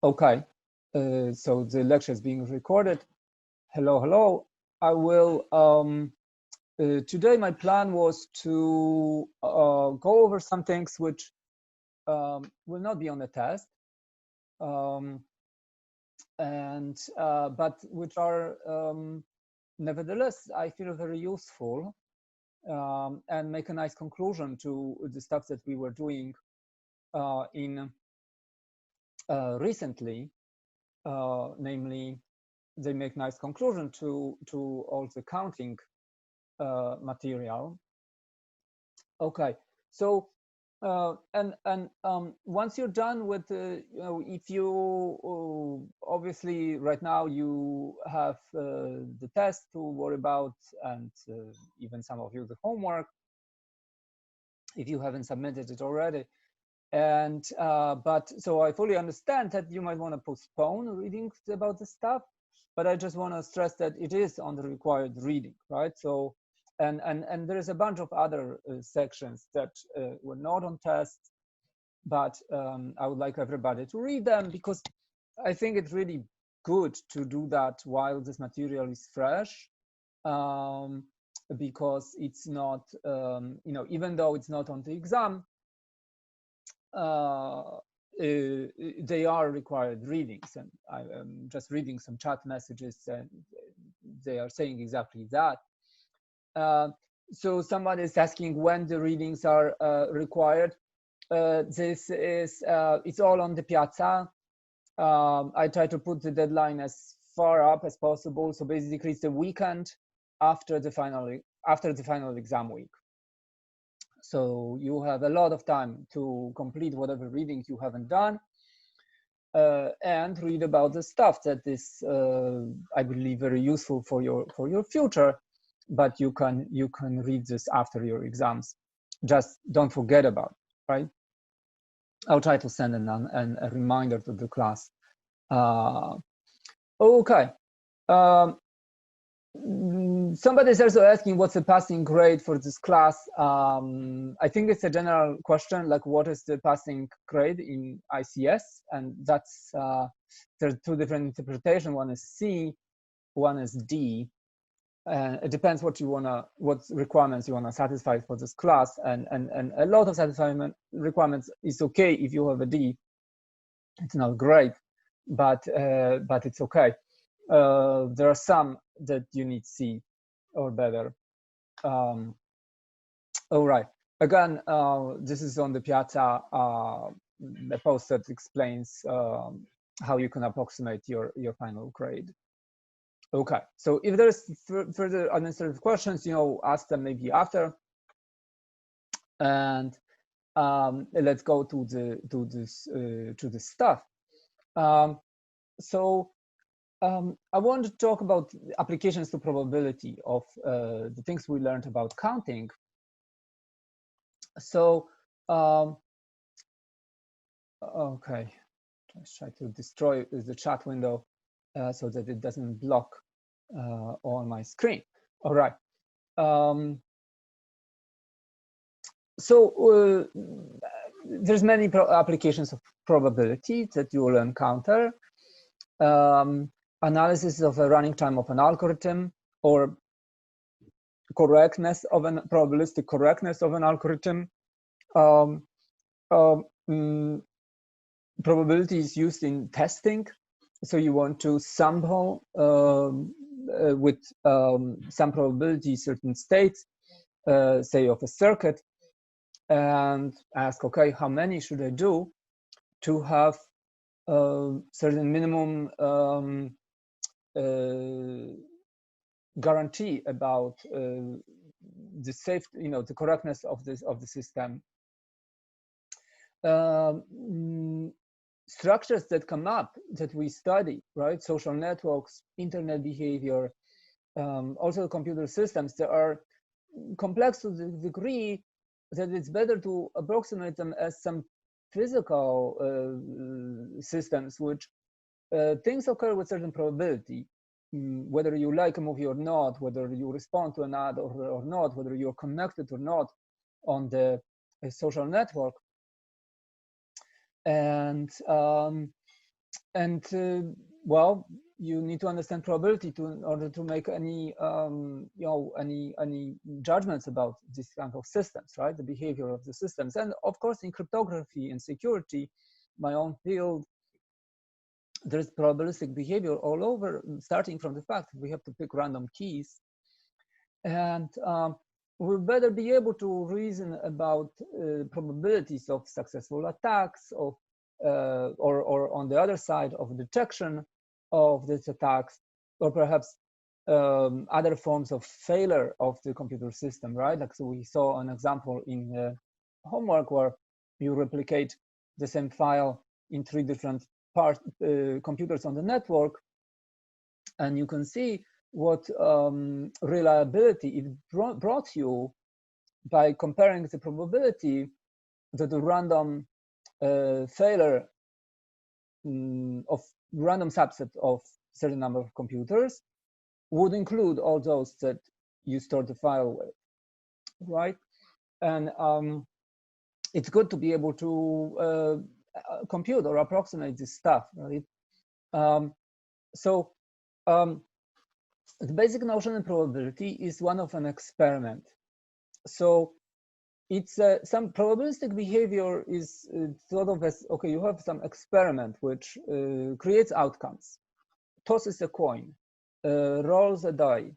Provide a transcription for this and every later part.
Okay, so the lecture is being recorded. Hello, hello. I will, today my plan was to go over some things which will not be on the test, but which are nevertheless, I feel very useful, and make a nice conclusion to the stuff that we were doing recently, namely, they make nice conclusion to all the counting material. Okay, so once you're done with if you obviously right now you have the test to worry about, and even some of you the homework if you haven't submitted it already. And but so I fully understand that you might want to postpone reading about this stuff, but I just want to stress that it is on the required reading, right? So and there is a bunch of other sections that were not on tests, but I would like everybody to read them, because I think it's really good to do that while this material is fresh, because it's not even though it's not on the exam, they are required readings, and I am just reading some chat messages and they are saying exactly that. So somebody is asking when the readings are required. This is it's all on the Piazza. I try to put the deadline as far up as possible, so basically it's the weekend after the final exam week. So you have a lot of time to complete whatever readings you haven't done, and read about the stuff that is, I believe, very useful for your future. But you can read this after your exams. Just don't forget about it, right? I'll try to send a reminder to the class. Okay. Somebody is also asking what's the passing grade for this class. I think it's a general question, like what is the passing grade in ICS, and that's there are two different interpretations. One is C, one is D. It depends what requirements you wanna satisfy for this class, and a lot of satisfying requirements is okay if you have a D. It's not great, but it's okay. There are some that you need C or better. All right. Again, this is on the Piazza, a post that explains how you can approximate your final grade. Okay. So if there's further administrative questions, ask them maybe after. And let's go to this stuff. So I want to talk about applications to probability of the things we learned about counting. So, okay, let's try to destroy the chat window so that it doesn't block on my screen. All right. So there's many applications of probability that you will encounter. Analysis of the running time of an algorithm, or correctness of an probabilistic correctness of an algorithm. Probability is used in testing, so you want to sample with some probability certain states, say of a circuit, and ask, okay, how many should I do to have certain minimum guarantee about the safety, the correctness of the system. Structures that come up that we study, right? Social networks, internet behavior, also computer systems, they are complex to the degree that it's better to approximate them as some physical systems, which things occur with certain probability, whether you like a movie or not, whether you respond to an ad or not, whether you're connected or not on the social network. And well, you need to understand probability in order to make any any judgments about this kind of systems, right? The behavior of the systems. And of course, in cryptography and security, my own field, there's probabilistic behavior all over, starting from the fact that we have to pick random keys. And we better be able to reason about probabilities of successful attacks, or on the other side of detection of these attacks, or perhaps other forms of failure of the computer system, right? Like, so we saw an example in homework where you replicate the same file in 3 different computers on the network, and you can see what reliability it brought you by comparing the probability that the random failure of random subset of certain number of computers would include all those that you stored the file with, right? And it's good to be able to compute or approximate this stuff, right? The basic notion in probability is one of an experiment. So it's some probabilistic behavior is thought of as, okay, you have some experiment which creates outcomes, tosses a coin, rolls a die,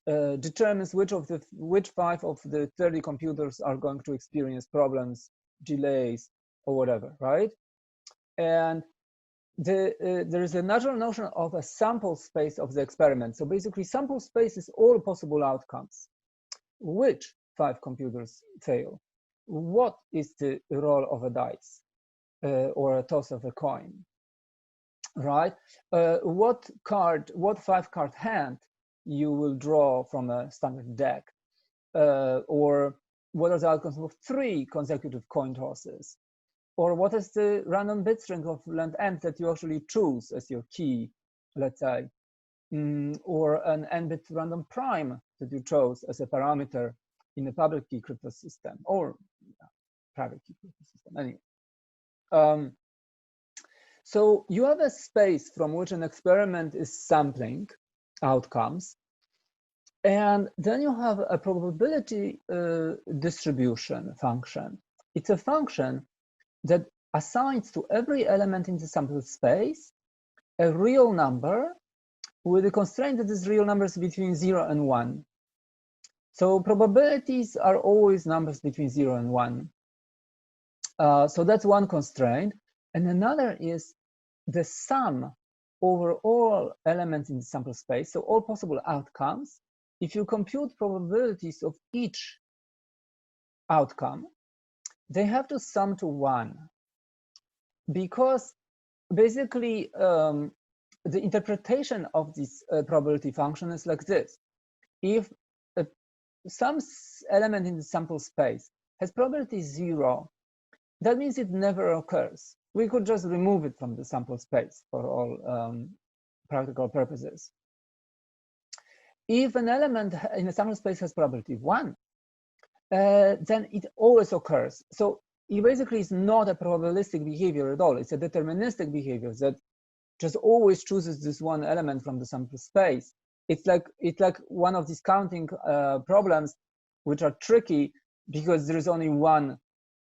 determines which 5 of the 30 computers are going to experience problems, delays, or whatever, right? And there is a natural notion of a sample space of the experiment. So basically, sample space is all possible outcomes. Which 5 computers fail? What is the roll of a dice or a toss of a coin, right? What 5-card hand you will draw from a standard deck, or what are the outcomes of 3 consecutive coin tosses, or what is the random bit string of length n that you actually choose as your key, let's say, or an n-bit random prime that you chose as a parameter in a public key crypto system, or private key crypto system, anyway. So you have a space from which an experiment is sampling outcomes, and then you have a probability distribution function. It's a function that assigns to every element in the sample space a real number with a constraint that this real number is between 0 and 1. So probabilities are always numbers between 0 and 1. So that's one constraint. And another is the sum over all elements in the sample space, so all possible outcomes. If you compute probabilities of each outcome, they have to sum to 1. Because basically, the interpretation of this probability function is like this. If some element in the sample space has probability 0, that means it never occurs. We could just remove it from the sample space for all practical purposes. If an element in the sample space has probability 1, then it always occurs. So it basically is not a probabilistic behavior at all. It's a deterministic behavior that just always chooses this one element from the sample space. It's like one of these counting problems, which are tricky because there is only one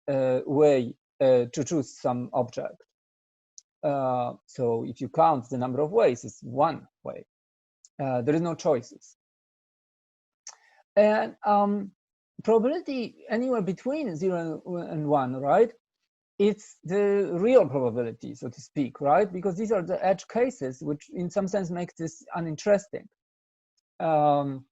way to choose some object. So if you count the number of ways, it's one way. There is no choices. And probability anywhere between 0 and 1, right? It's the real probability, so to speak, right? Because these are the edge cases, which in some sense makes this uninteresting. So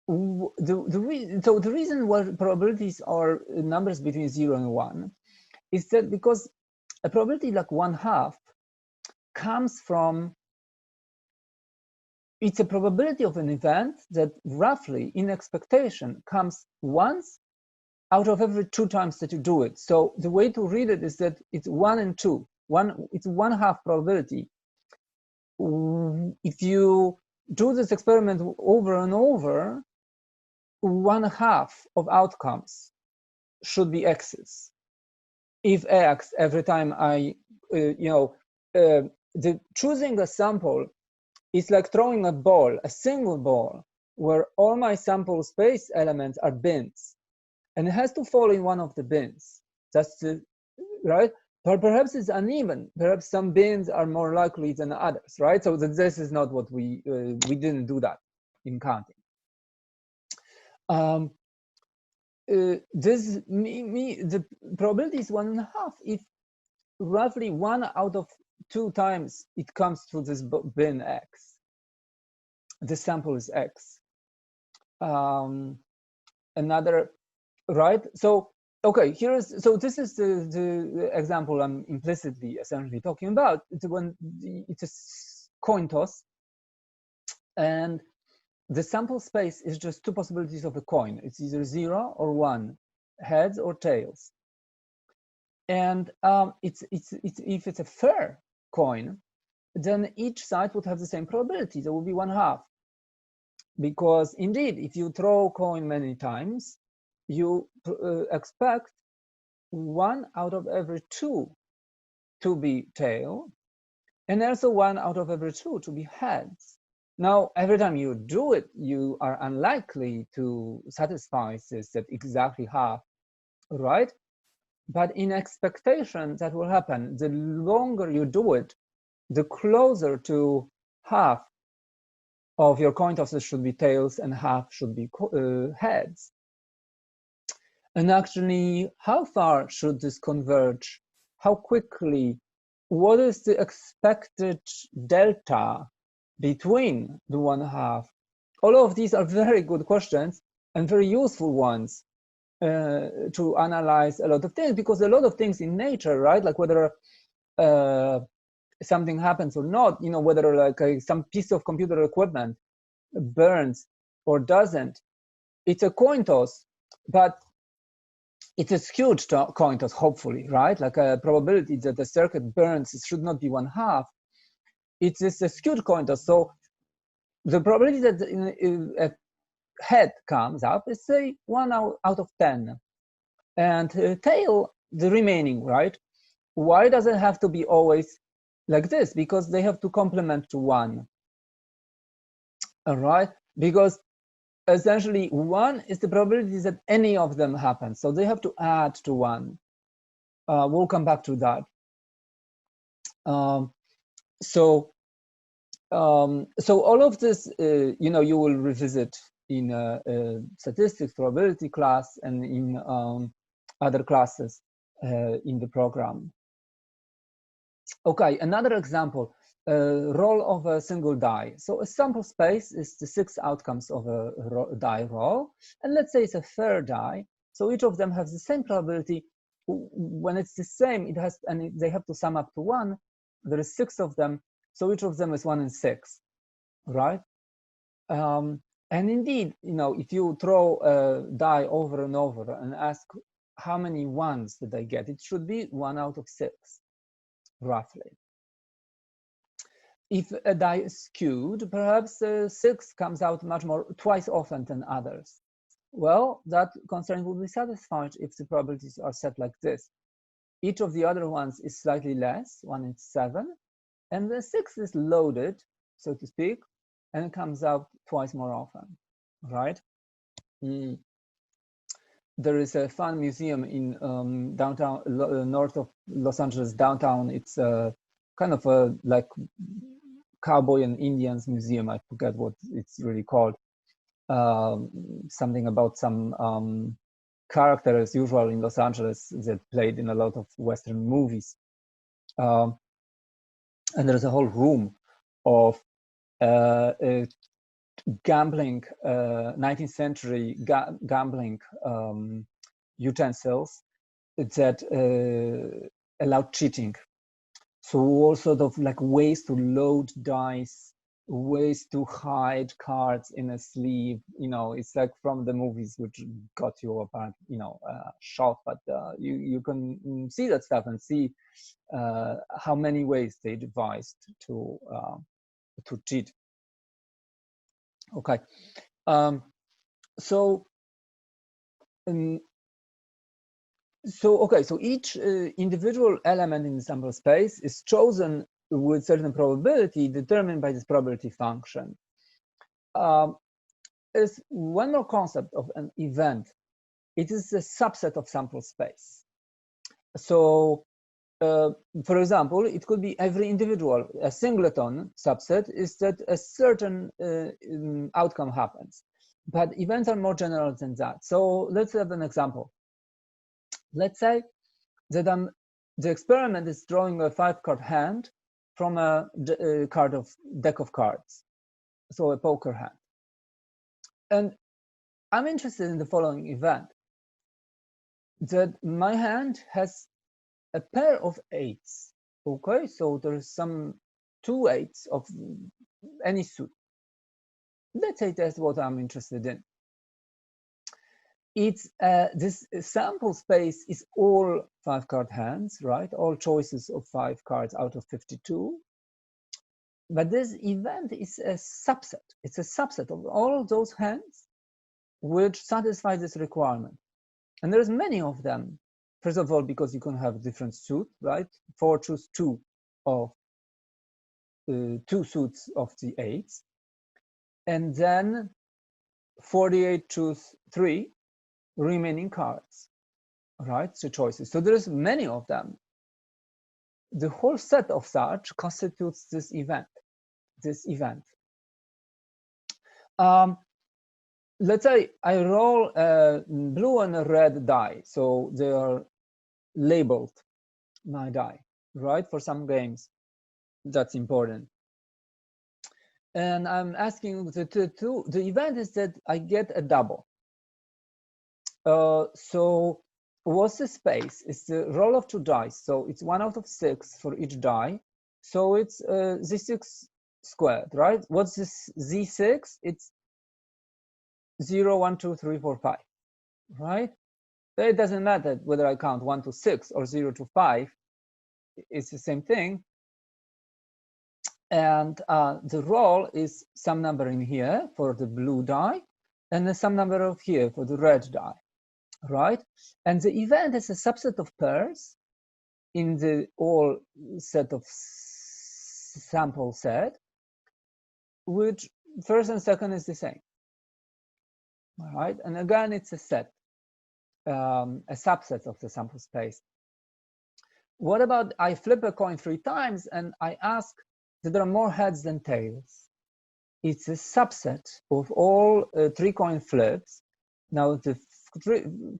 the reason why probabilities are numbers between 0 and 1 is that because a probability like 1/2 comes from, it's a probability of an event that roughly in expectation comes once out of every 2 times that you do it. So the way to read it is that it's 1 and 2. It's 1/2 probability. If you do this experiment over and over, 1/2 of outcomes should be X's. if X every time I, choosing a sample is like throwing a ball, a single ball, where all my sample space elements are bins, and it has to fall in one of the bins. That's the, right? But perhaps it's uneven. Perhaps some bins are more likely than others, right? So this is not what we didn't do that in counting. The probability is 1.5 if roughly 1 out of 2 times it comes to this bin X. The sample is X. Another, right? So okay, so this is the example I'm implicitly essentially talking about. It's when it's a coin toss, and the sample space is just 2 possibilities of a coin. It's either 0 or 1, heads or tails. And if it's a fair coin, then each side would have the same probability. There will be 1/2. Because indeed, if you throw a coin many times, you expect 1 out of every 2 to be tail, and also 1 out of every 2 to be heads. Now, every time you do it, you are unlikely to satisfy this at exactly half, right? But in expectation, that will happen. The longer you do it, the closer to half of your coin tosses should be tails and half should be heads. And actually, how far should this converge? How quickly? What is the expected delta between the 1/2? All of these are very good questions and very useful ones to analyze a lot of things, because a lot of things in nature, right? Like whether something happens or not, whether like some piece of computer equipment burns or doesn't, it's a coin toss, but it's a skewed coin toss, hopefully, right? Like a probability that the circuit burns, it should not be 1/2. It's a skewed coin toss. So the probability that a head comes up is, say, 1 out of 10. And tail, the remaining, right? Why does it have to be always like this? Because they have to complement to 1. All right? Because essentially 1 is the probability that any of them happen. So they have to add to 1. We'll come back to that. So all of this, you will revisit in statistics, probability class, and in other classes in the program. Okay, another example, roll of a single die. So a sample space is the 6 outcomes of a die roll, and let's say it's a fair die. So each of them has the same probability. When it's the same, it has, and they have to sum up to 1. There is 6 of them, so each of them is 1 in 6, right? And indeed, if you throw a die over and over and ask how many 1s did I get, it should be 1 out of 6, roughly. If a die is skewed, perhaps 6 comes out twice often than others. Well, that constraint will be satisfied if the probabilities are set like this. Each of the other ones is slightly less, 1 in 7, and the 6 is loaded, so to speak, and it comes out twice more often, right? There is a fun museum in downtown, north of Los Angeles downtown. It's kind of a like Cowboy and Indians museum. I forget what it's really called. Something about some character as usual in Los Angeles that played in a lot of Western movies. And there's a whole room of gambling, 19th century gambling utensils that allowed cheating. So all sort of like ways to load dice, ways to hide cards in a sleeve. It's like from the movies which got you apparently, shot, but you can see that stuff and see how many ways they devised to cheat. Okay, so Okay, so each individual element in the sample space is chosen with certain probability determined by this probability function. Is one more concept of an event. It is a subset of sample space. So, for example, it could be every individual. A singleton subset is that a certain outcome happens. But events are more general than that. So let's have an example. Let's say that the experiment is drawing a 5-card hand from a deck of cards, so a poker hand. And I'm interested in the following event, that my hand has a pair of 8s. Okay, so there's some 2 8s of any suit. Let's say that's what I'm interested in. It's this sample space is all 5-card hands, right? All choices of 5 cards out of 52. But this event is a subset. It's a subset of all those hands which satisfy this requirement. And there's many of them. First of all, because you can have different suit, right? 4 choose 2 of 2 suits of the 8s. And then 48 choose 3 remaining cards, right? The choices. So there's many of them. The whole set of such constitutes this event. Let's say I roll a blue and a red die, so they are labeled, my die, right? For some games, that's important. And I'm asking the event is that I get a double. So what's the space? It's the roll of 2 dice, so it's 1 out of 6 for each die. So it's z6 squared, right? What's this z6? It's 0, 1, 2, 3, 4, 5, right? So it doesn't matter whether I count 1 to 6 or 0 to 5. It's the same thing. And the roll is some number in here for the blue die, and then some number of here for the red die, right? And the event is a subset of pairs in the all set of sample set, which first and second is the same. All right, and again, it's a set, a subset of the sample space. What about I flip a coin 3 times and I ask that there are more heads than tails? It's a subset of all 3 coin flips. Now the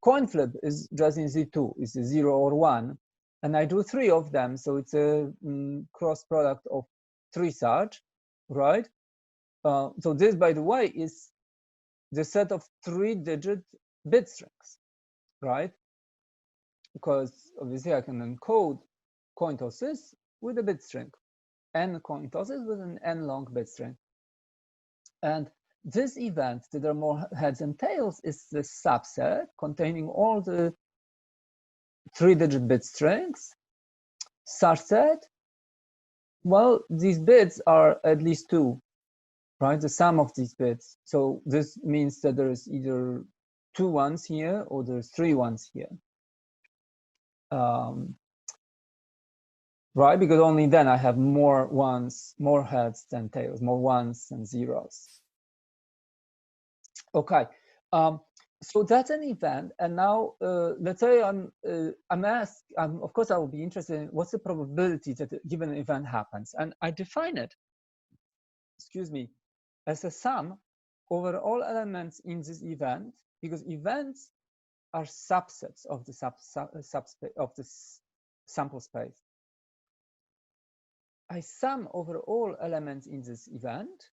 coin flip is just in Z2, it's a 0 or 1, and I do 3 of them, so it's a cross product of 3 such, right? So this, by the way, is the set of 3-digit bit strings, right? Because obviously I can encode coin tosses with a bit string, n coin tosses with an n long bit string. And this event, that there are more heads and tails, is the subset containing all the 3-digit bit strings, such that, well, these bits are at least 2, right? The sum of these bits. So this means that there is either 2 ones here or there's 3 ones here. Right? Because only then I have more ones, more heads than tails, more ones than zeros. Okay. So that's an event, and now let's say I'm asked. Of course, I will be interested in what's the probability that a given event happens, and I define it, excuse me, as a sum over all elements in this event, because events are subsets of the sample space. I sum over all elements in this event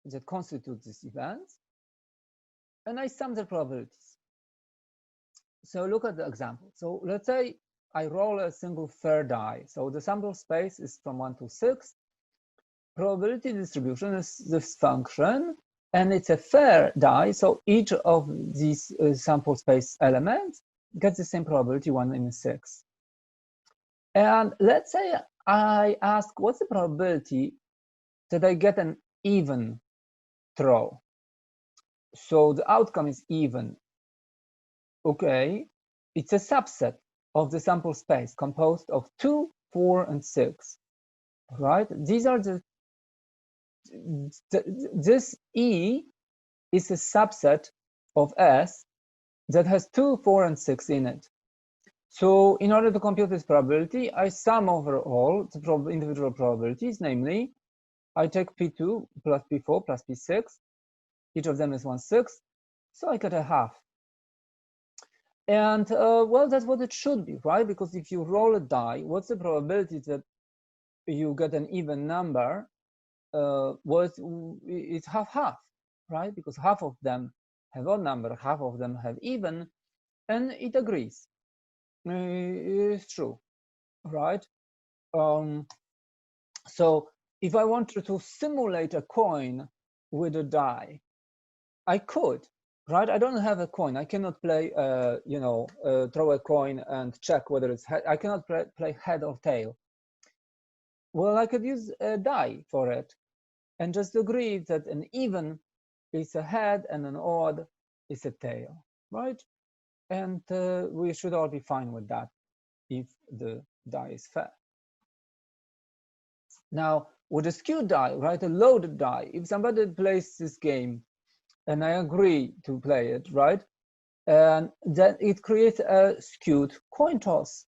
that constitute this event, and I sum their probabilities. So look at the example. So let's say I roll a single fair die. So the sample space is from 1 to 6. Probability distribution is this function, and it's a fair die. So each of these sample space elements gets the same probability, 1 in 6. And let's say I ask, what's the probability that I get an even throw? So the outcome is even. Okay, it's a subset of the sample space composed of 2, 4, and 6, right? These are this E is a subset of S that has 2, 4, and 6 in it. So in order to compute this probability, I sum over all the individual probabilities, namely, I take P2 plus P4 plus P6. Each of them is 1/6, so I get a half. And well, that's what it should be, right? Because if you roll a die, what's the probability that you get an even number? Well, it's half-half, right? Because half of them have odd number, half of them have even, and it agrees. It's true, right? So if I wanted to simulate a coin with a die, I could, right? I don't have a coin. I cannot play, throw a coin and check whether it's head. I cannot play head or tail. Well, I could use a die for it and just agree that an even is a head and an odd is a tail, right? And we should all be fine with that if the die is fair. Now, with a skewed die, right, a loaded die, if somebody plays this game and I agree to play it, right, and then it creates a skewed coin toss,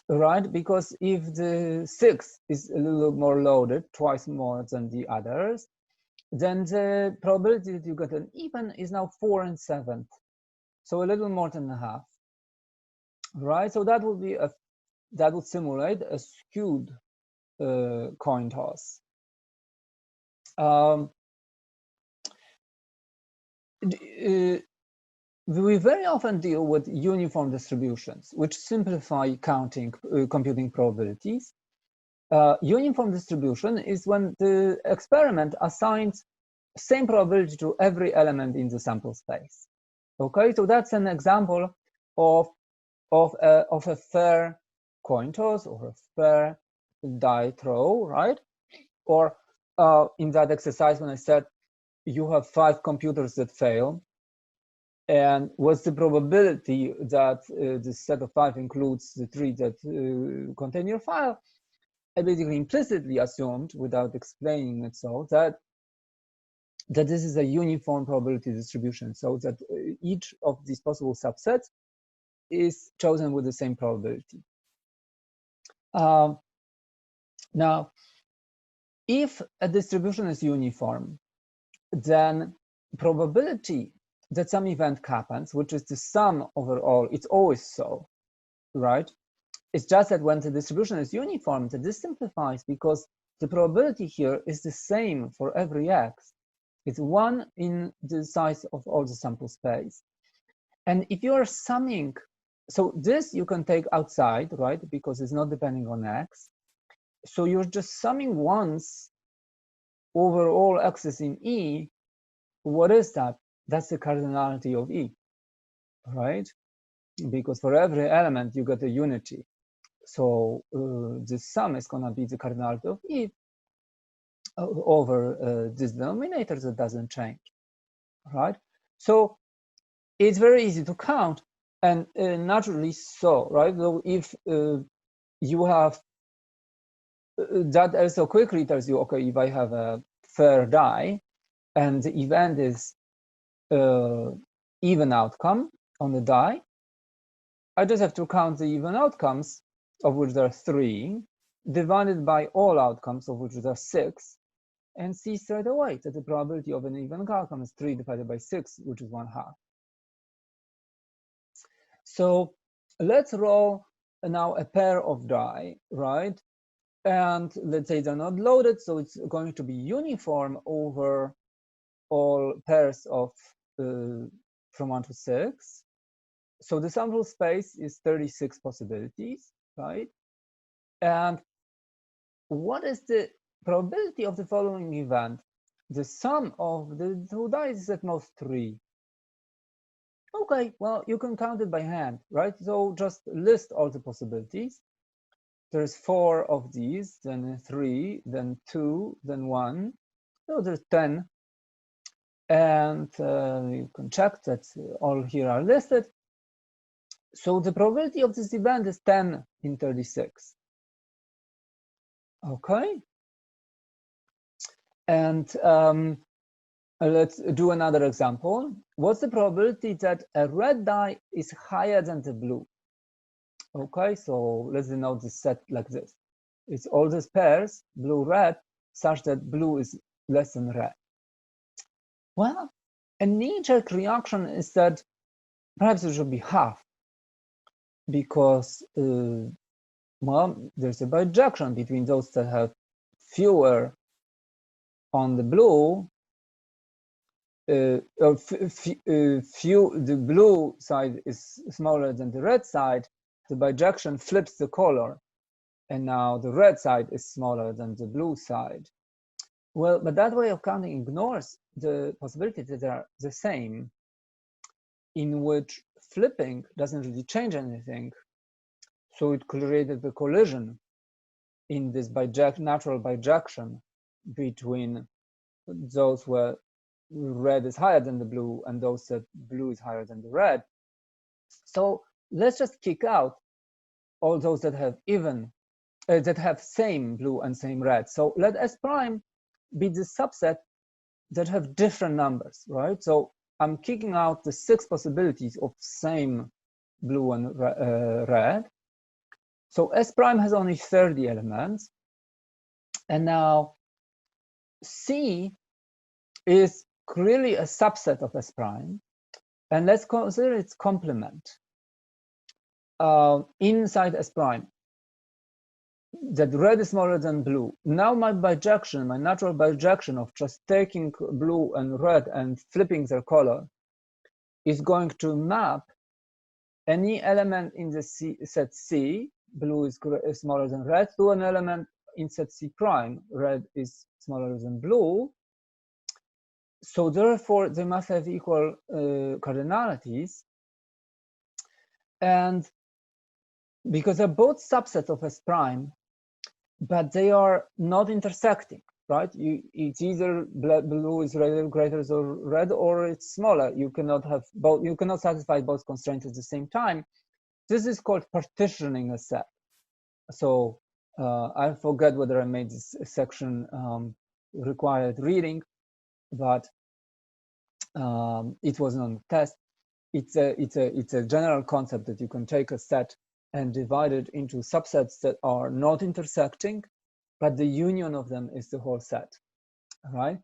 right? Because if the 6 is a little more loaded, twice more than the others, then the probability that you get an even is now 4 and 7, so a little more than a half, right? So that would be that would simulate a skewed coin toss. We very often deal with uniform distributions, which simplify computing probabilities. Uniform distribution is when the experiment assigns same probability to every element in the sample space. Okay, so that's an example of a fair coin toss or a fair die throw, right? Or in that exercise when I said you have 5 computers that fail, and what's the probability that this set of 5 includes the 3 that contain your file? I basically implicitly assumed, without explaining it so, that this is a uniform probability distribution, so that each of these possible subsets is chosen with the same probability. Now, if a distribution is uniform, then probability that some event happens, which is the sum over all, it's always so, right? It's just that when the distribution is uniform, this simplifies because the probability here is the same for every x. It's 1 in the size of all the sample space. And if you are summing, so this you can take outside, right? Because it's not depending on x. So you're just summing once over all x's in E. What is that? That's the cardinality of E, right? Because for every element, you get a unity. So the sum is going to be the cardinality of E over this denominator that doesn't change, right? So it's very easy to count, and naturally so, right? So if you have that also quickly tells you, okay, if I have a fair die and the event is even outcome on the die, I just have to count the even outcomes, of which there are 3, divided by all outcomes, of which there are 6, and see straight away that the probability of an even outcome is 3 divided by 6, which is 1/2. So let's roll now a pair of die, right? And let's say they're not loaded, so it's going to be uniform over all pairs of from 1 to 6. So the sample space is 36 possibilities, right? And what is the probability of the following event? The sum of the 2 dice is at most 3. Okay, well, you can count it by hand, right? So just list all the possibilities. There's 4 of these, then 3, then 2, then 1. So there's 10. And you can check that all here are listed. So the probability of this event is 10 in 36. Okay. And let's do another example. What's the probability that a red die is higher than the blue? Okay, so let's denote this set like this. It's all these pairs, blue, red, such that blue is less than red. Well, a knee-jerk reaction is that perhaps it should be half, because, well, there's a bijection between those that have fewer on the blue, the blue side is smaller than the red side. The bijection flips the color, and now the red side is smaller than the blue side. Well, but that way of counting ignores the possibility that they are the same, in which flipping doesn't really change anything. So it created the collision in this natural bijection between those where red is higher than the blue and those that blue is higher than the red. So let's just kick out all those that have that have same blue and same red. So let S prime be the subset that have different numbers, right? So I'm kicking out the 6 possibilities of same blue and red. So S prime has only 30 elements. And now C is clearly a subset of S prime. And let's consider its complement inside S prime. That red is smaller than blue. Now my bijection, my natural bijection of just taking blue and red and flipping their color is going to map any element in the set C, blue is smaller than red, to an element in set C prime, red is smaller than blue. So therefore, they must have equal cardinalities. And because they're both subsets of S prime, but they are not intersecting, right? It's either blue is greater than red, or it's smaller. You cannot have both. You cannot satisfy both constraints at the same time. This is called partitioning a set. So I forget whether I made this section required reading, but it wasn't on the test. It's a general concept that you can take a set and divide it into subsets that are not intersecting, but the union of them is the whole set, right?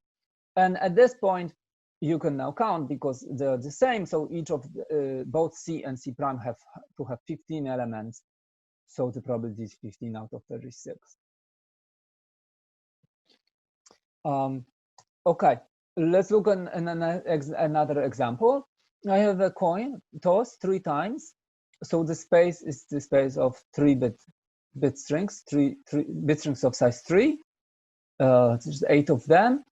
And at this point, you can now count because they're the same. So each of both C and C prime have to have 15 elements. So the probability is 15 out of 36. Okay, let's look at another example. I have a coin tossed 3 times. So the space is the space of 3 bit strings, three bit strings of size 3. There's 8 of them.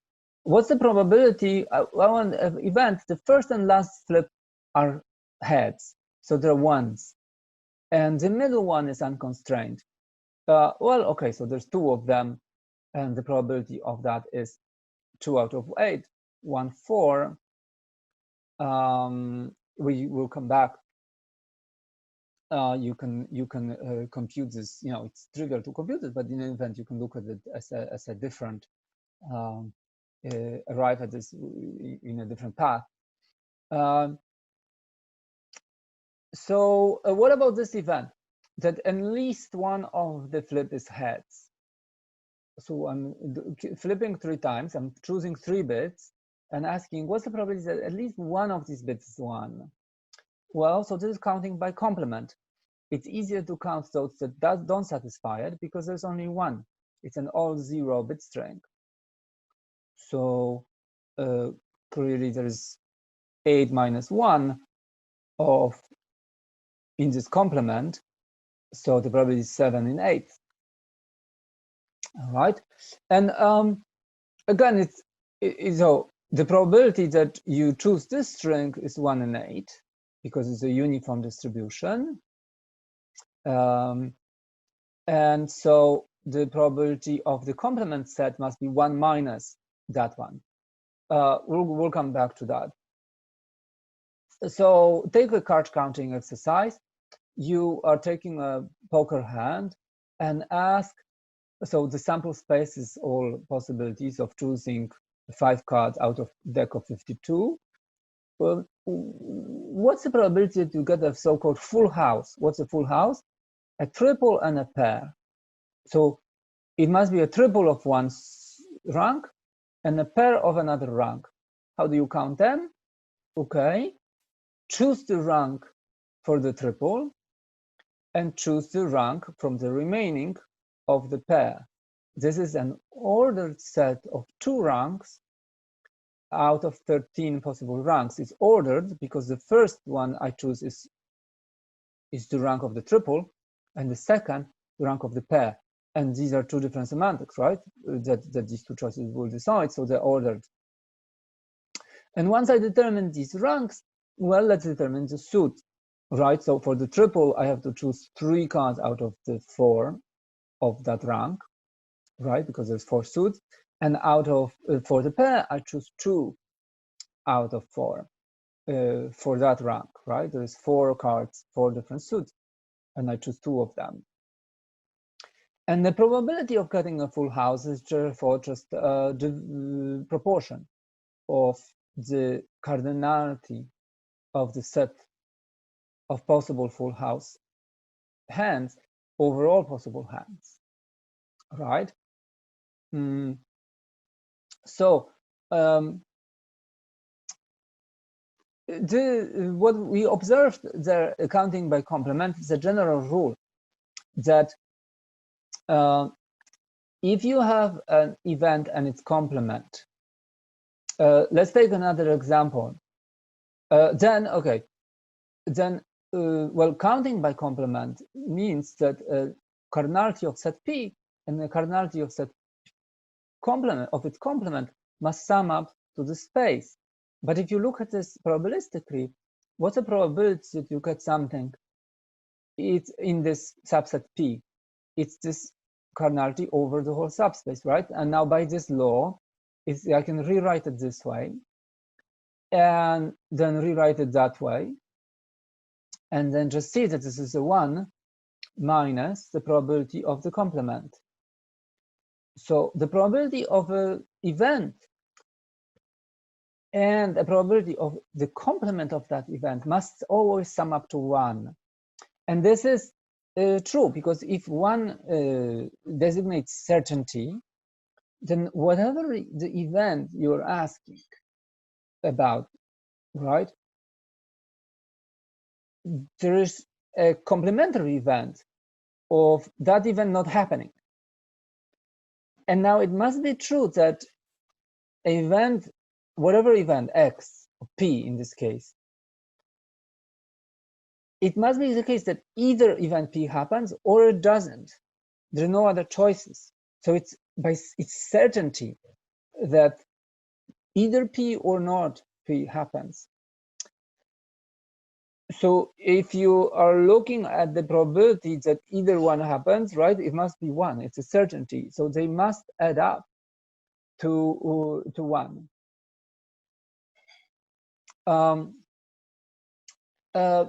What's the probability? Well, an event, the first and last flip are heads, so they're ones, and the middle one is unconstrained. Well, okay, so there's 2 of them, and the probability of that is 2 out of 8, 1, 4. We will come back. You can compute this. You know, it's trivial to compute it, but in an event, you can look at it as a different. Arrive at this in a different path. So what about this event? That at least one of the flip is heads. So I'm flipping 3 times. I'm choosing 3 bits and asking what's the probability that at least one of these bits is 1? Well, so this is counting by complement. It's easier to count those that don't satisfy it because there's only 1. It's an all 0 bit string. So clearly there's 8 minus 1 of in this complement. So the probability is 7 in 8. All right. And again, so the probability that you choose this string is 1 in 8 because it's a uniform distribution. And so the probability of the complement set must be 1 minus that one. We'll come back to that. So take a card counting exercise. you are taking a poker hand and ask, so the sample space is all possibilities of choosing 5 cards out of deck of 52. Well, what's the probability that you get a so-called full house? What's a full house? A triple and a pair. So it must be a triple of one rank and a pair of another rank. How do you count them? Okay, choose the rank for the triple and choose the rank from the remaining of the pair. This is an ordered set of 2 ranks out of 13 possible ranks. It's ordered because the first one I choose is the rank of the triple, and the second, the rank of the pair. And these are 2 different semantics, right? That these 2 choices will decide, so they're ordered. And once I determine these ranks, well, let's determine the suit, right? So for the triple, I have to choose 3 cards out of the 4 of that rank, right? Because there's 4 suits. And out of, for the pair, I choose 2 out of 4 for that rank, right? There's 4 cards, 4 different suits, and I choose 2 of them. And the probability of getting a full house is therefore just the proportion of the cardinality of the set of possible full house hands over all possible hands, right? So what we observed there, counting by complement, is a general rule that if you have an event and its complement, let's take another example. Well, counting by complement means that cardinality of set P and the cardinality of set complement of its complement must sum up to the space. But if you look at this probabilistically, what's the probability that you get something? It's in this subset P. It's this cardinality over the whole subspace, right? And now by this law, I can rewrite it this way and then rewrite it that way. And then just see that this is a 1 minus the probability of the complement. So the probability of an event and the probability of the complement of that event must always sum up to 1. And this is true, because if 1 designates certainty, then whatever the event you're asking about, right, there is a complementary event of that event not happening. And now it must be true that an event, whatever event, X, or P in this case, it must be the case that either event P happens or it doesn't. There are no other choices. So it's by its certainty that either P or not P happens. So if you are looking at the probability that either one happens, right, it must be 1. It's a certainty. So they must add up to 1.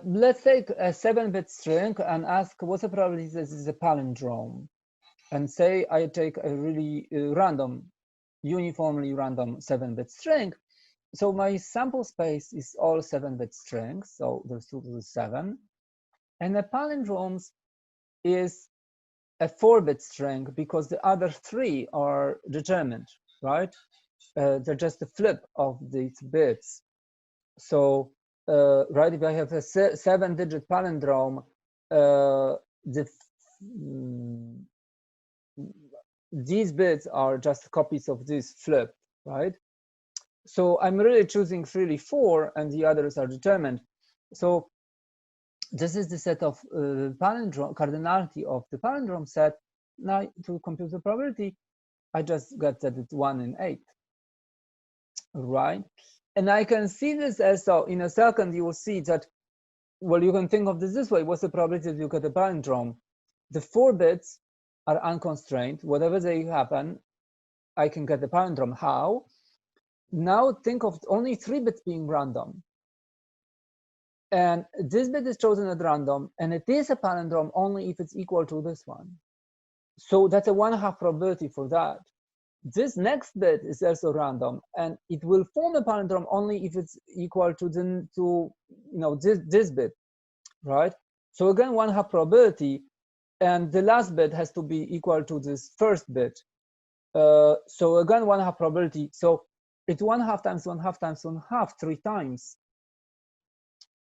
Let's take a 7-bit string and ask what's the probability that this is a palindrome. And say I take a really random, uniformly random 7-bit string. So my sample space is all 7-bit strings. So there's 2 to the 7. And the palindromes is a 4-bit string because the other 3 are determined, right? They're just a flip of these bits. So, right, if I have a 7-digit palindrome, these bits are just copies of this flip, right? So I'm really choosing freely 4, and the others are determined. So this is the set of palindrome cardinality of the palindrome set. Now to compute the probability, I just get that it's 1 in 8, right? And I can see this as, so in a second you will see that, well, you can think of this way. What's the probability that you get a palindrome? The 4 bits are unconstrained. Whatever they happen, I can get the palindrome. How? Now think of only 3 bits being random. And this bit is chosen at random, and it is a palindrome only if it's equal to this one. So that's a 1/2 probability for that. This next bit is also random, and it will form a palindrome only if it's equal to this bit, right? So again, 1/2 probability, and the last bit has to be equal to this first bit. So again, 1/2 probability. So it's 1/2 times 1/2 times 1/2, 3 times.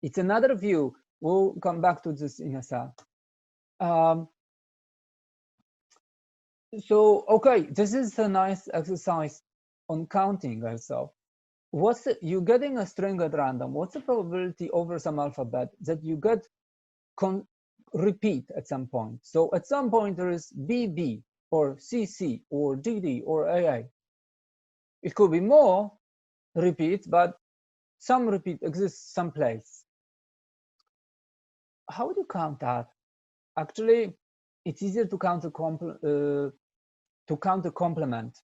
It's another view. We'll come back to this in a sec. So, okay, this is a nice exercise on counting also. You're getting a string at random. What's the probability over some alphabet that you get repeat at some point? So at some point there is BB or CC or DD or AA. It could be more repeats, but some repeat exists someplace. How would you count that? Actually, it's easier to count a complement.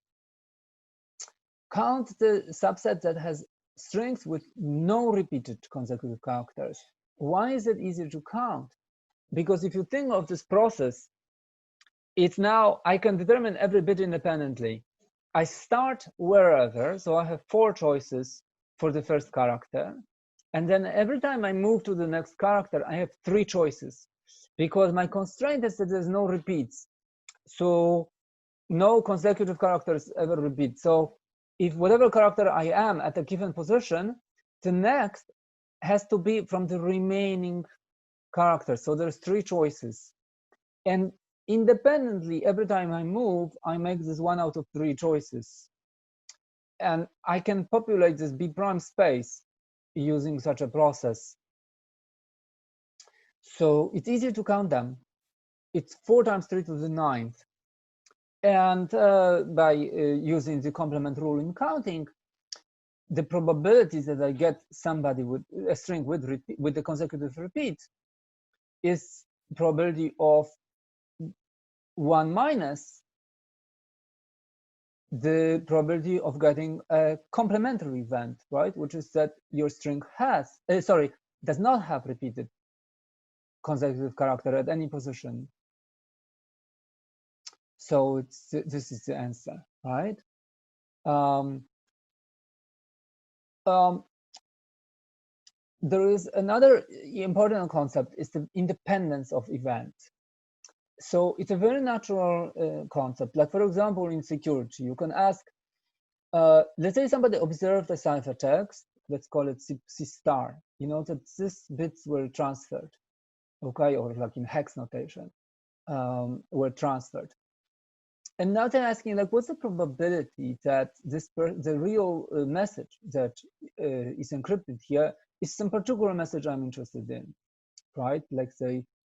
Count the subset that has strings with no repeated consecutive characters. Why is it easier to count? Because if you think of this process, it's now I can determine every bit independently. I start wherever, so I have 4 choices for the first character. And then every time I move to the next character, I have 3 choices because my constraint is that there's no repeats. So no consecutive characters ever repeat. So if whatever character I am at a given position, the next has to be from the remaining characters. So there's 3 choices. And independently, every time I move, I make this 1 out of 3 choices. And I can populate this B prime space using such a process. So it's easier to count them. It's 4 times 3 to the 9th. And by using the complement rule in counting, the probabilities that I get somebody with a string with the consecutive repeat is probability of 1 minus the probability of getting a complementary event, right? Which is that your string does not have repeated consecutive character at any position. So this is the answer, right? There is another important concept is the independence of event. So it's a very natural concept. Like for example, in security, you can ask, let's say somebody observed a ciphertext, let's call it C star, you know, that these bits were transferred, okay, or like in hex notation, were transferred. And now they're asking, like, what's the probability that the real message that is encrypted here is some particular message I'm interested in, right? Like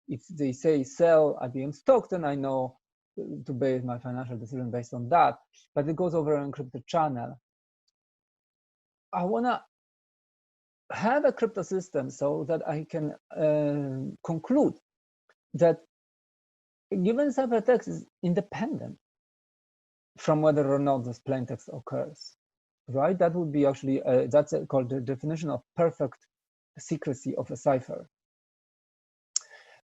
if they say sell IBM stock, then I know to base my financial decision based on that, but it goes over an encrypted channel. I wanna have a crypto system so that I can conclude that given ciphertext is independent from whether or not this plaintext occurs, right? That would be actually, that's called the definition of perfect secrecy of a cipher.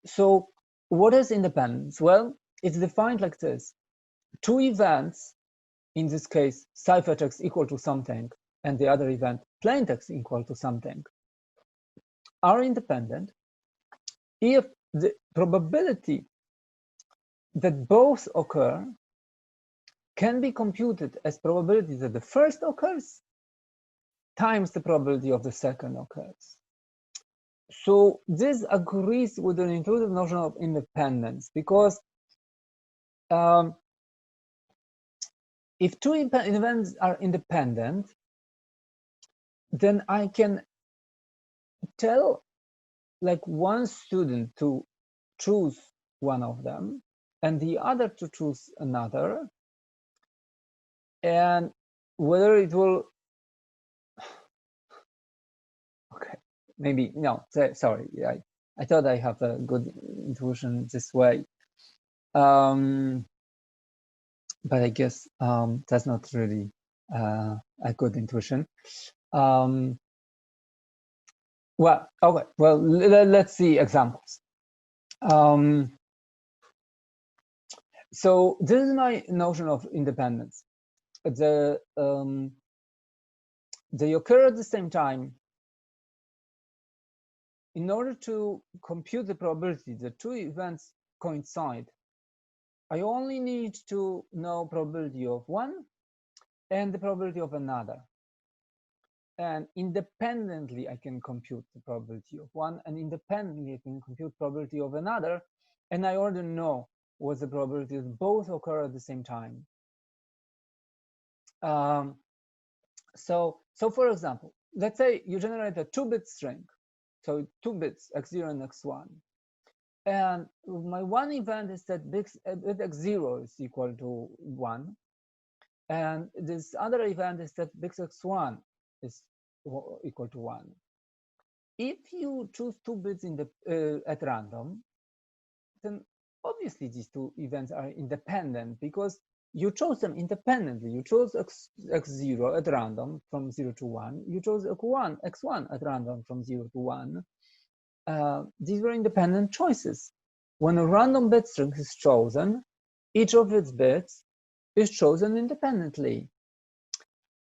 So what is independence? Well, it's defined like this. 2 events, in this case, ciphertext equal to something, and the other event, plaintext equal to something, are independent if the probability that both occur can be computed as probability that the first occurs times the probability of the second occurs. So this agrees with an intuitive notion of independence, because if 2 events are independent, then I can tell like one student to choose one of them and the other to choose another, and whether it will, okay, maybe, no, sorry, I thought I have a good intuition this way. But I guess that's not really a good intuition. Well, okay. Well, let's see examples. So this is my notion of independence. They occur at the same time. In order to compute the probability that two events coincide, I only need to know probability of one and the probability of another. And independently, I can compute the probability of one, and independently, I can compute probability of another. And I already know what the probability that both occur at the same time. So for example, let's say you generate a 2-bit string. So 2 bits, x0 and x1. And my one event is that bit x0 is equal to 1. And this other event is that bit x1 is equal to 1. If you choose 2 bits in the at random, then obviously these two events are independent because you chose them independently. You chose x0 at random from 0 to 1. You chose x1 at random from 0 to 1. These were independent choices. When a random bit string is chosen, each of its bits is chosen independently.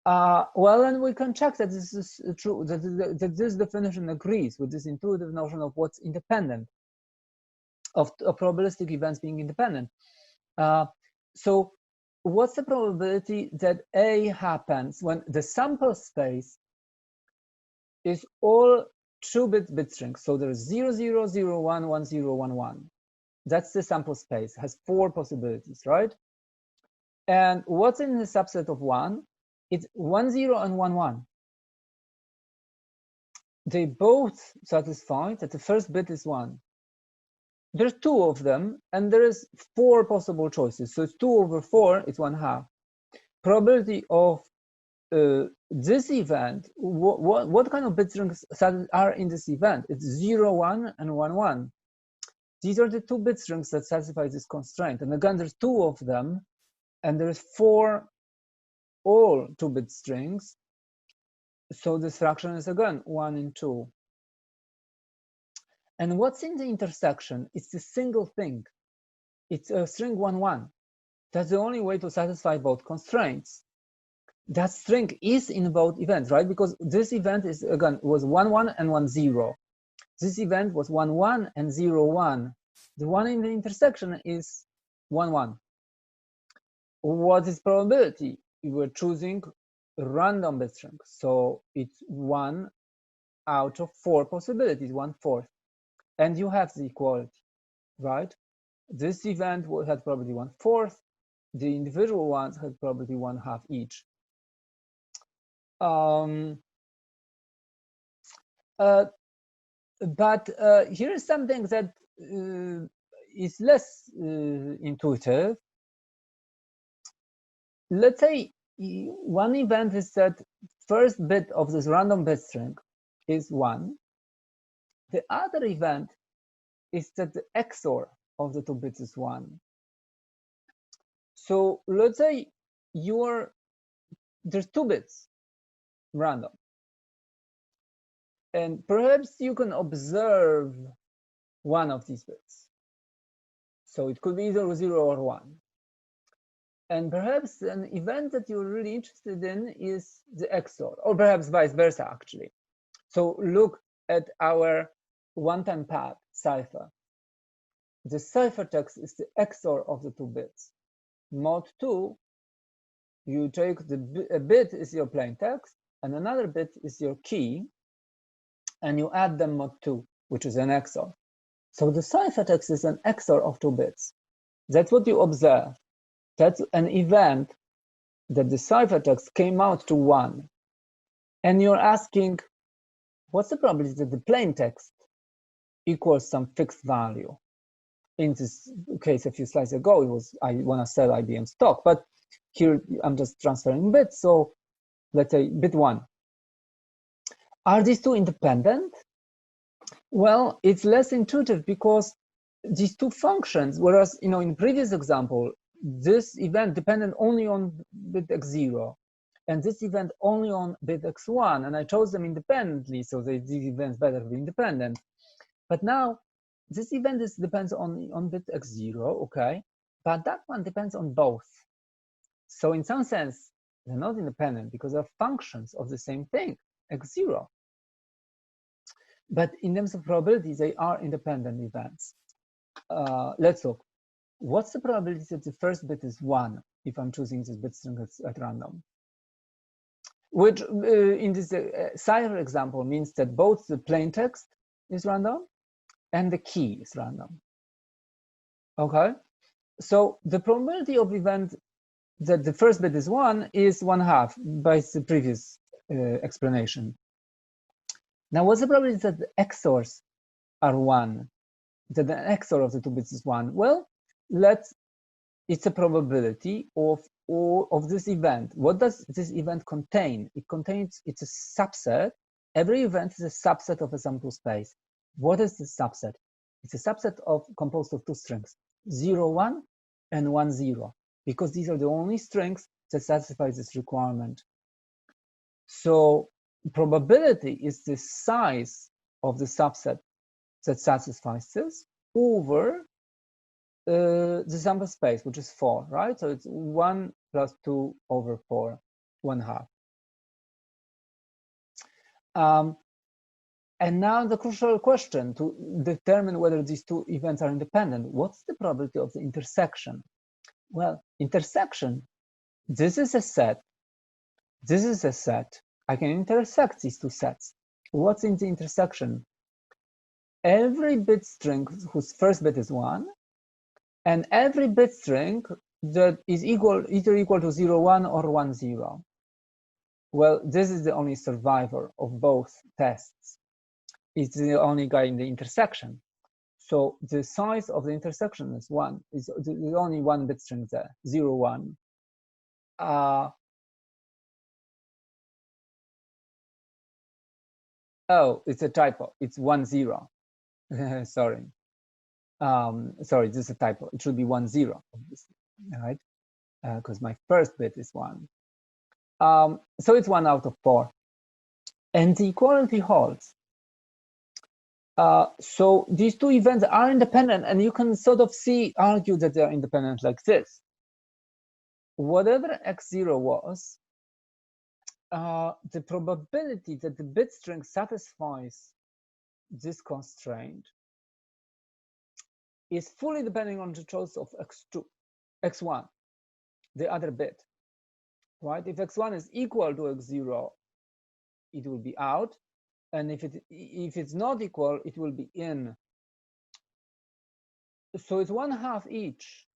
Well, and we can check that this is true, that this definition agrees with this intuitive notion of what's independent, of probabilistic events being independent. So what's the probability that A happens when the sample space is all 2-bit bit strings? So there's 0, 0, 0, 1, 1, 0, 1, 1. That's the sample space, has 4 possibilities, right? And what's in the subset of 1? It's 1, 0, and 1, 1. They both satisfy that the first bit is 1. There's 2 of them, and there is 4 possible choices. So it's 2 over 4, it's 1/2. Probability of this event, what kind of bit strings are in this event? It's 0, 1, and 1, 1. These are the 2 bit strings that satisfy this constraint. And again, there's 2 of them, and there's 4 all 2-bit strings. So this fraction is again 1 and 2. And what's in the intersection? It's a single thing. It's a string 1, 1. That's the only way to satisfy both constraints. That string is in both events, right? Because this event is, again, was 1, 1 and 1, 0. This event was 1, 1 and 0, 1. The one in the intersection is 1, 1. What is probability? You were choosing a random bit string. So it's 1 out of 4 possibilities, 1/4. And you have the equality, right? This event had probably 1/4. The individual ones had probably 1/2 each. But here is something that is less intuitive. Let's say one event is that first bit of this random bit string is 1. The other event is that the XOR of the 2 bits is 1. So let's say there's 2 bits random. And perhaps you can observe one of these bits. So it could be either 0 or 1. And perhaps an event that you're really interested in is the XOR, or perhaps vice versa, actually. So look at our one-time pad cipher. The ciphertext is the XOR of the 2 bits. Mod 2, you take a bit is your plain text, and another bit is your key, and you add them mod 2, which is an XOR. So the ciphertext is an XOR of 2 bits. That's what you observe. That's an event that the ciphertext came out to 1. And you're asking, what's the probability that the plain text equals some fixed value? In this case, a few slides ago, it was, I want to sell IBM stock, but here I'm just transferring bits. So let's say bit 1. Are these two independent? Well, it's less intuitive because these two functions, whereas in previous example, this event depended only on bit x0. and this event only on bit x1, and I chose them independently, so these events better be independent. But now this event depends on bit x0, okay, but that one depends on both. So in some sense, they're not independent because they're functions of the same thing, x0. But in terms of probability, they are independent events. Let's look. What's the probability that the first bit is 1 if I'm choosing this bit string at random? Which in this cipher example means that both the plain text is random and the key is random. Okay, so the probability of event that the first bit is 1 is 1/2 by the previous explanation. Now, what's the probability that the XORs are 1? That the XOR of the two bits is 1? Well, it's a probability of this event. What does this event contain? It's a subset. Every event is a subset of a sample space. What is the subset? It's a subset composed of two strings, 0, 1 and 1, 0, because these are the only strings that satisfy this requirement. So probability is the size of the subset that satisfies this over the sample space, which is 4, right? So it's 1 plus 2 over 4, 1/2. And now the crucial question to determine whether these two events are independent. What's the probability of the intersection? Well, intersection, this is a set. This is a set. I can intersect these two sets. What's in the intersection? Every bit string whose first bit is 1, and every bit string that is either equal to 0, 1 or 1, 0. Well, this is the only survivor of both tests. It's the only guy in the intersection. So the size of the intersection is 1. There's only one bit string there, 0, 1. Oh, it's a typo. It's 1, 0. Sorry. Sorry, this is a typo. It should be 1, 0, obviously, right? Because my first bit is 1. So it's 1 out of 4. And the equality holds. So these two events are independent, and you can sort of argue that they're independent like this. Whatever x0 was, the probability that the bit string satisfies this constraint is fully depending on the choice of x1, the other bit, right? If x1 is equal to x0, it will be out, and if it's not equal, it will be in. So it's 1/2 each.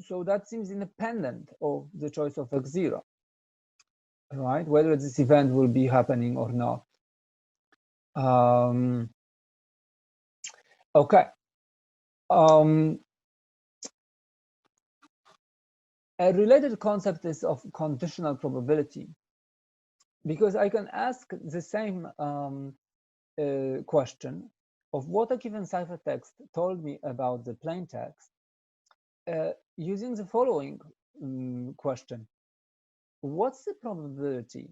So that seems independent of the choice of x0, right? Whether this event will be happening or not. Okay. A related concept is of conditional probability, because I can ask the same question of what a given ciphertext told me about the plain text using the following question. What's the probability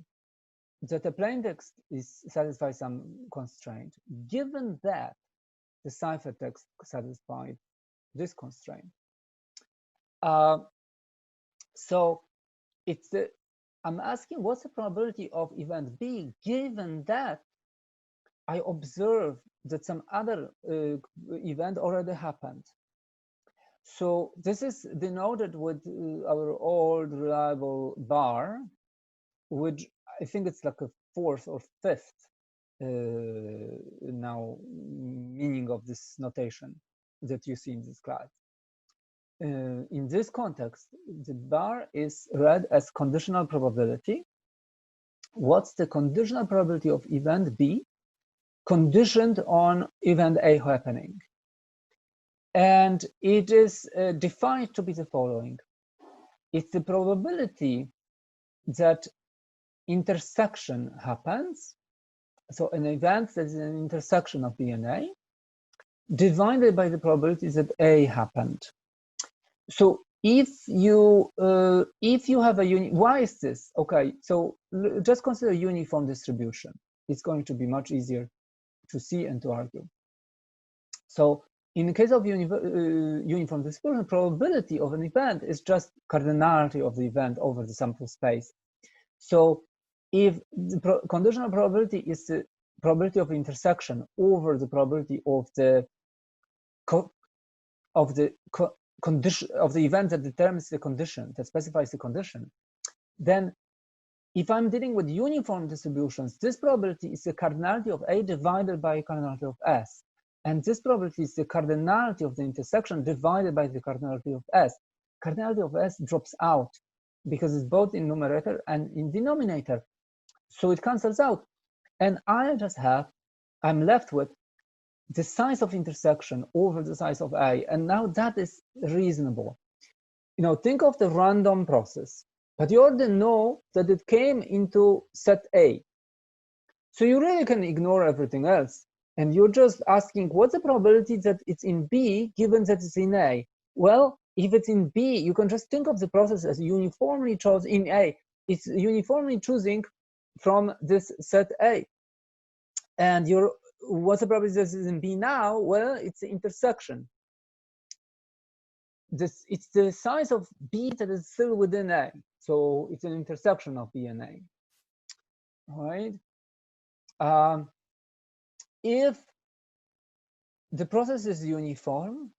that a plain text satisfies some constraint, given that the ciphertext satisfied this constraint? So I'm asking what's the probability of event B, given that I observe that some other event already happened. So this is denoted with our old reliable bar, which I think it's like a 4th or 5th now meaning of this notation that you see in this class. In this context, the bar is read as conditional probability. What's the conditional probability of event B conditioned on event A happening? And it is defined to be the following. It's the probability that intersection happens, so an event that is an intersection of B and A, divided by the probability that A happened. So if you have a why is this? Okay, so just consider uniform distribution. It's going to be much easier to see and to argue. So in the case of uniform distribution, probability of an event is just cardinality of the event over the sample space. So if the conditional probability is the probability of intersection over the probability of the condition of the event that determines the condition, that specifies the condition, then if I'm dealing with uniform distributions, this probability is the cardinality of A divided by cardinality of S. And this probability is the cardinality of the intersection divided by the cardinality of S. Cardinality of S drops out because it's both in numerator and in denominator. So it cancels out. And I'm left with the size of intersection over the size of A. And now that is reasonable. Think of the random process, but you already know that it came into set A. So you really can ignore everything else. And you're just asking, what's the probability that it's in B given that it's in A? Well, if it's in B, you can just think of the process as uniformly chosen in A. It's uniformly choosing from this set A. And what's the probability that it's in B now? Well, it's the intersection. It's the size of B that is still within A. So it's an intersection of B and A. All right. If the process is uniform,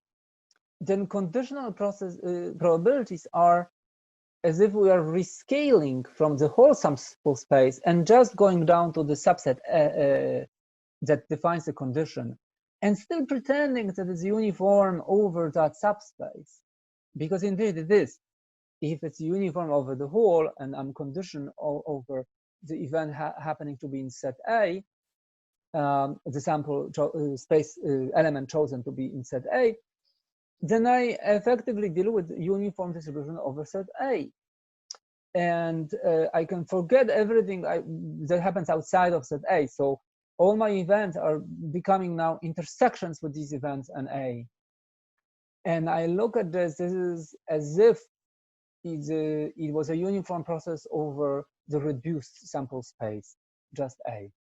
then conditional probabilities are as if we are rescaling from the whole sample space and just going down to the subset that defines the condition, and still pretending that it's uniform over that subspace. Because indeed it is. If it's uniform over the whole and I'm conditioned over the event happening to be in set A, the sample space element chosen to be in set A, then I effectively deal with uniform distribution over set A. And I can forget everything that happens outside of set A. So all my events are becoming now intersections with these events and A. And I look at this is as if it was a uniform process over the reduced sample space, just A.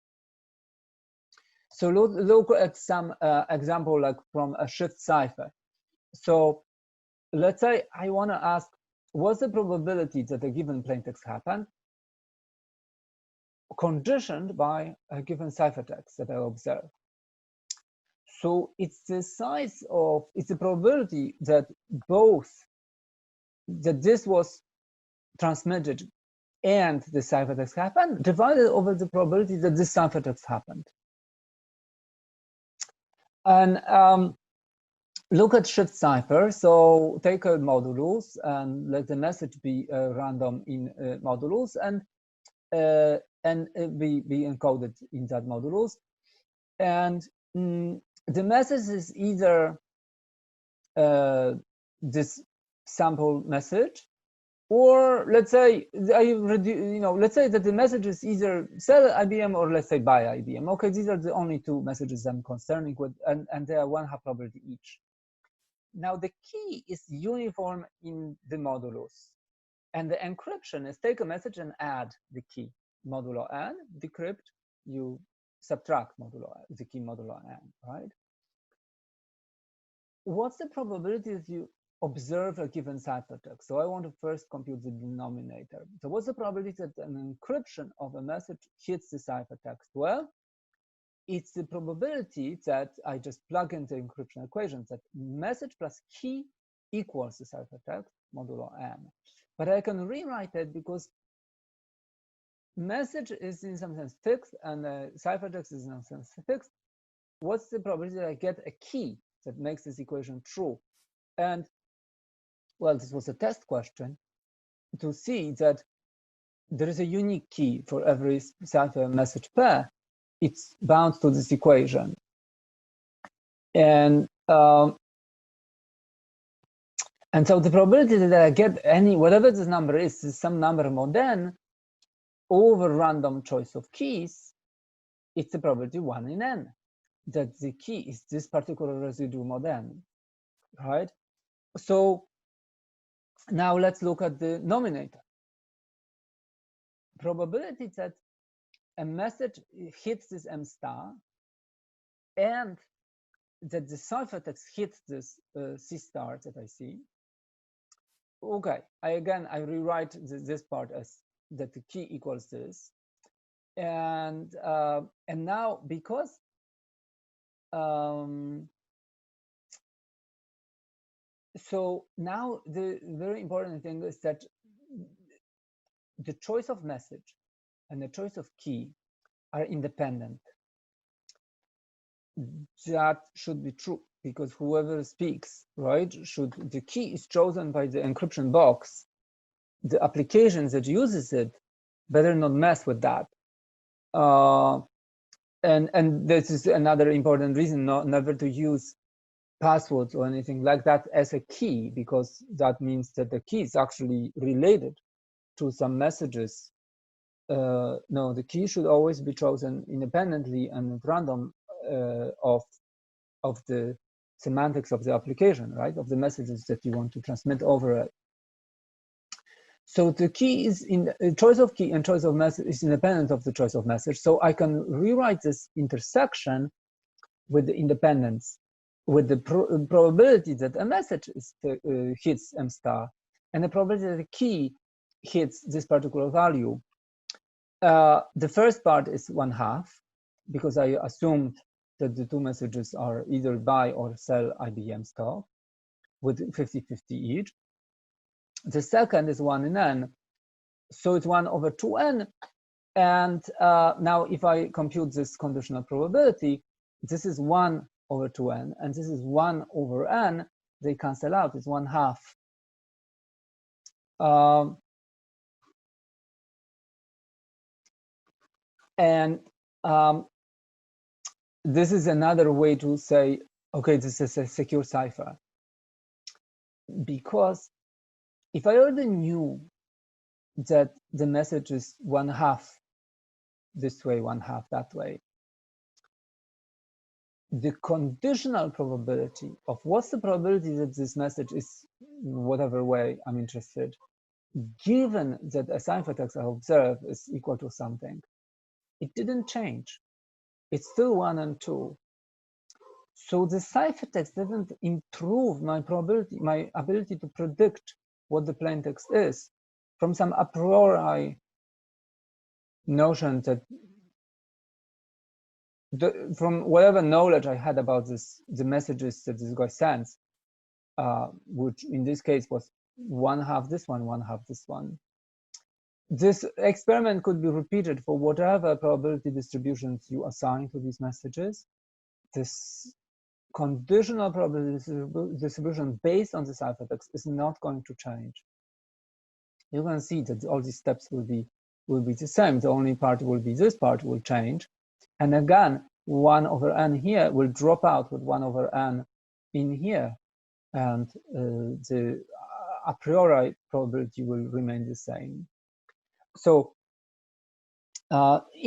So look at some example like from a shift cipher. So let's say I want to ask, what's the probability that a given plaintext happened conditioned by a given ciphertext that I observe? So it's the probability that this was transmitted and the ciphertext happened divided over the probability that this ciphertext happened. And look at shift cipher. So take a modulus and let the message be random in modulus and be encoded in that modulus. And the message is either this sample message, or let's say let's say that the message is either sell IBM or let's say buy IBM. Okay, these are the only two messages I'm concerning with, and they are 1/2 probability each. Now the key is uniform in the modulus, and the encryption is take a message and add the key modulo n, decrypt, you subtract the key modulo n, right? What's the probability that you observe a given ciphertext? So I want to first compute the denominator. So what's the probability that an encryption of a message hits the ciphertext? Well, it's the probability that I just plug into encryption equations that message plus key equals the ciphertext modulo n. But I can rewrite it because message is in some sense fixed and the ciphertext is in some sense fixed. What's the probability that I get a key that makes this equation true? And well, this was a test question to see that there is a unique key for every cipher message pair. It's bound to this equation. And so the probability that I get whatever this number is some number mod n over random choice of keys, it's the probability 1 in n, that the key is this particular residue mod n, right? So Now let's look at the nominator. Probability that a message hits this M star and that the ciphertext hits this C star that I see. Okay, I rewrite this part as that the key equals this, and now because so now the very important thing is that the choice of message and the choice of key are independent. That should be true because whoever speaks, right, the key is chosen by the encryption box. The application that uses it better not mess with that. And this is another important reason never to use passwords or anything like that as a key, because that means that the key is actually related to some messages. No, the key should always be chosen independently and at random of the semantics of the application, right? Of the messages that you want to transmit over it. So the key is in choice of key and choice of message is independent of the choice of message. So I can rewrite this intersection with the independence, with the probability that a message hits M star and the probability that the key hits this particular value. The first part is 1/2 because I assumed that the two messages are either buy or sell IBM stock with 50-50 each. The second is 1 in n, so it's 1/2n. And now if I compute this conditional probability, this is 1/2n, and this is 1/n. They cancel out, it's 1/2. And this is another way to say, okay, this is a secure cipher. Because if I already knew that the message is 1/2 this way, 1/2 that way, the conditional probability of what's the probability that this message is whatever way I'm interested, given that a ciphertext I observe is equal to something, it didn't change. It's still 1 and 2. So the ciphertext doesn't improve my probability, my ability to predict what the plaintext is from some a priori notion that from whatever knowledge I had about the messages that this guy sends, which in this case was 1/2 this one, 1/2 this one. This experiment could be repeated for whatever probability distributions you assign to these messages. This conditional probability distribution based on the ciphertext is not going to change. You can see that all these steps will be the same. The only part will be this part will change. And again, 1/n here will drop out with 1/n in here. And the a priori probability will remain the same. So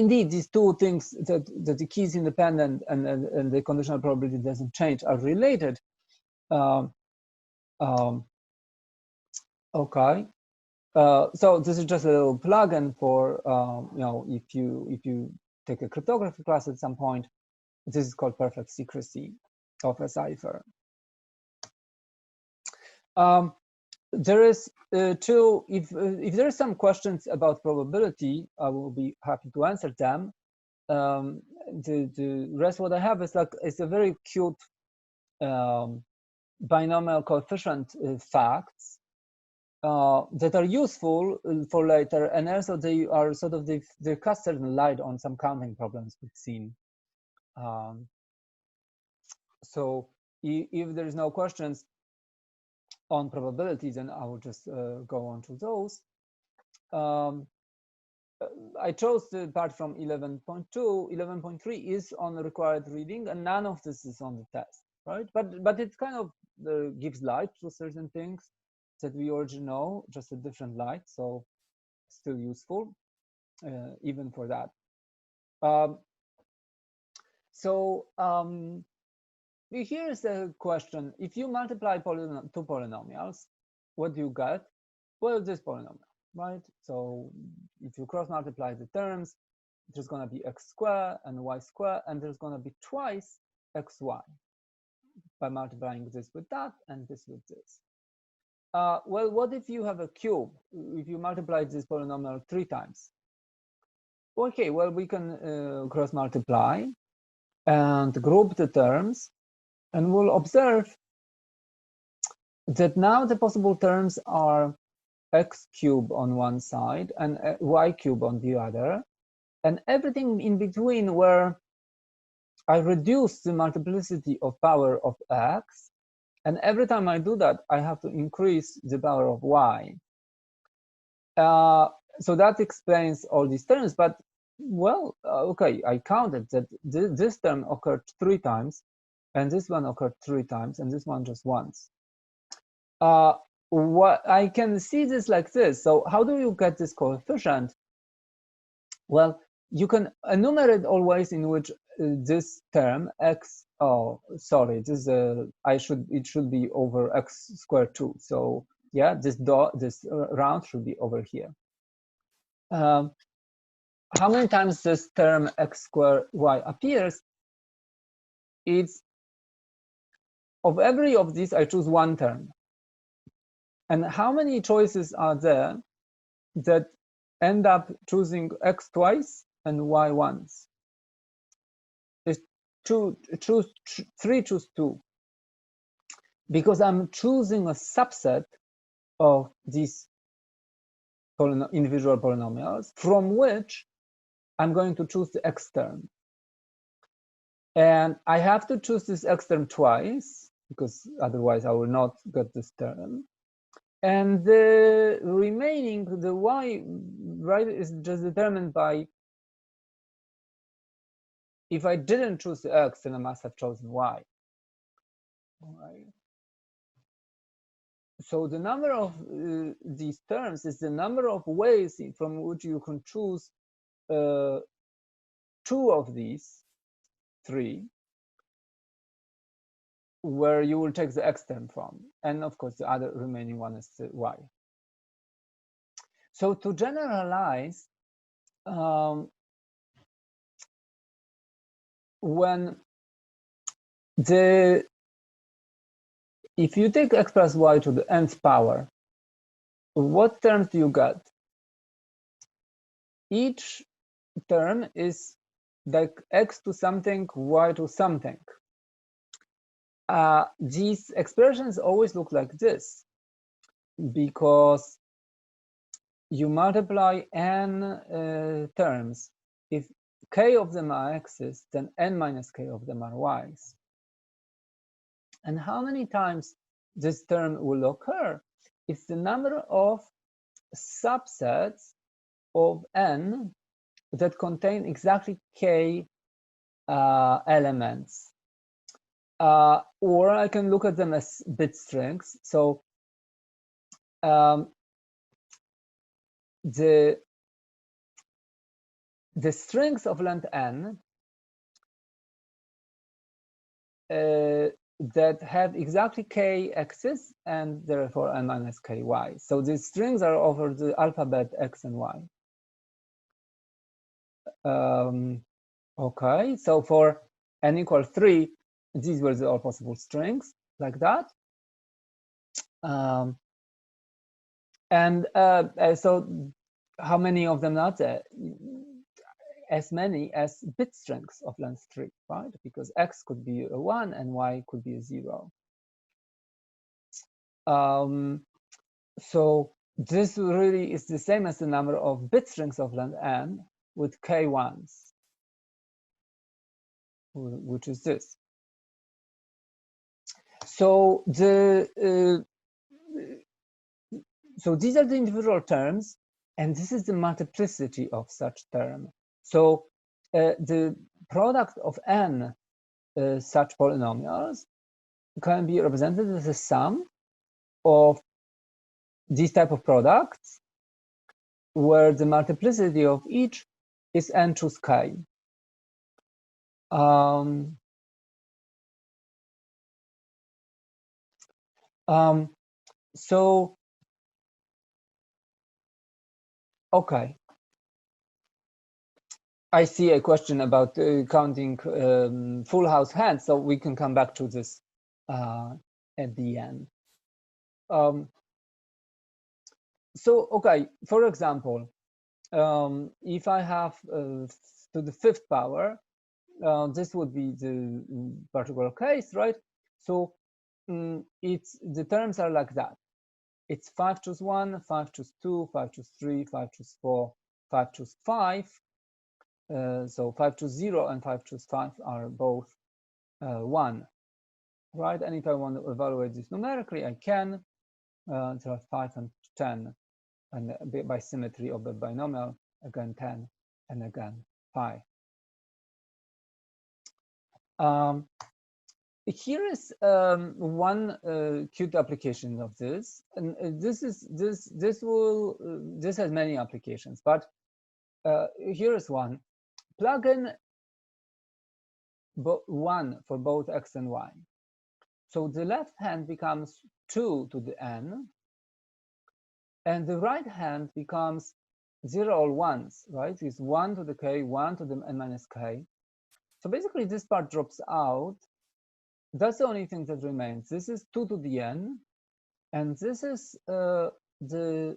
indeed, these two things that the key is independent and the conditional probability doesn't change are related. Okay, so this is just a little plugin for you know, if you take a cryptography class at some point, this is called perfect secrecy of a cipher. There is two. If there are some questions about probability, I will be happy to answer them. The rest what I have is like it's a very cute binomial coefficient facts that are useful for later, and also they are sort of they cast certain light on some counting problems we've seen. So if there is no questions on probabilities, then I will just go on to those. I chose the part from 11.2. 11.3 is on required reading, and none of this is on the test, right? But it kind of gives light to certain things that we already know, just a different light, so still useful, even for that. Here's the question. If you multiply two polynomials, what do you get? Well, this polynomial, right? So if you cross multiply the terms, there's going to be x squared and y squared, and there's going to be twice xy by multiplying this with that and this with this. Well, what if you have a cube? If you multiply this polynomial 3 times? Okay, well, we can cross multiply and group the terms, and we'll observe that now the possible terms are x cubed on one side and y cubed on the other, and everything in between where I reduce the multiplicity of power of x, and every time I do that, I have to increase the power of y. So that explains all these terms, but well, okay, I counted that this term occurred 3 times, and this one occurred 3 times, and this one just once. What I can see this like this. So how do you get this coefficient? Well, you can enumerate all ways in which this term x. Oh, sorry, this it should be over x squared too. So yeah, this round should be over here. How many times this term x squared y appears? It's of every of these I choose one term. And how many choices are there that end up choosing x twice and y once? It's 3 choose 2. Because I'm choosing a subset of these individual polynomials from which I'm going to choose the x term. And I have to choose this x term twice, because otherwise I will not get this term. And the remaining, the y, right, is just determined by, if I didn't choose the x, then I must have chosen y. All right. So the number of these terms is the number of ways from which you can choose 2 of these 3, where you will take the x term from. And of course, the other remaining one is the y. So to generalize, if you take x plus y to the nth power, what terms do you get? Each term is like x to something, y to something. These expressions always look like this, because you multiply n terms. If k of them are x's, then n minus k of them are y's. And how many times this term will occur? It's the number of subsets of n that contain exactly k elements. Or I can look at them as bit strings. So the strings of length n that have exactly k x's and therefore n minus k y. So these strings are over the alphabet x and y. Okay, so for n equal 3, these were the all possible strings like that. So how many of them are there? As many as bit strings of length 3, right? Because x could be a 1 and y could be a 0. So this really is the same as the number of bit strings of length n with k ones, which is this. So so these are the individual terms, and this is the multiplicity of such term. So the product of n such polynomials can be represented as a sum of these type of products, where the multiplicity of each is n choose k. So Okay. I see a question about counting full house hands, so we can come back to this at the end. So, okay, for example, if I have to the 5th power, this would be the particular case, right? So the terms are like that. It's 5 choose 1, 5 choose 2, 5 choose 3, 5 choose 4, 5 choose 5. So 5 choose 0 and 5 choose 5 are both 1, right? And if I want to evaluate this numerically, I can. There are 5 and 10, and by symmetry of the binomial, again 10 and again 5. Here is one cute application of this, and this has many applications, but here is one. Plug in 1 for both x and y. So the left hand becomes 2 to the n, and the right hand becomes 0 or 1s, right? It's 1 to the k, 1 to the n minus k. So basically this part drops out. That's the only thing that remains. This is 2 to the n, and this is the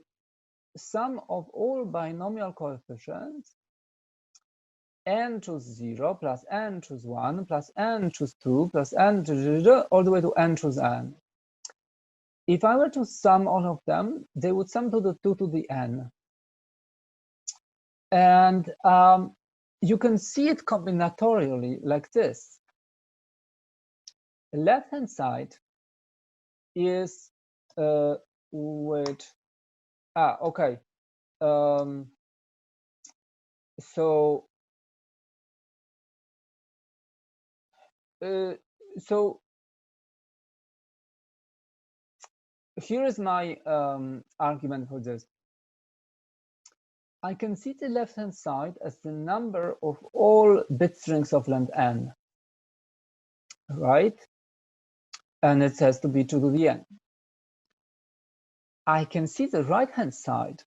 sum of all binomial coefficients, n choose 0 plus n choose 1 plus n choose 2 plus n all the way to n choose n. If I were to sum all of them, they would sum to the 2 to the n. And you can see it combinatorially like this. The left-hand side is okay. So here is my argument for this. I can see the left-hand side as the number of all bit strings of length n, right? And it has to be 2 to the n. I can see the right-hand side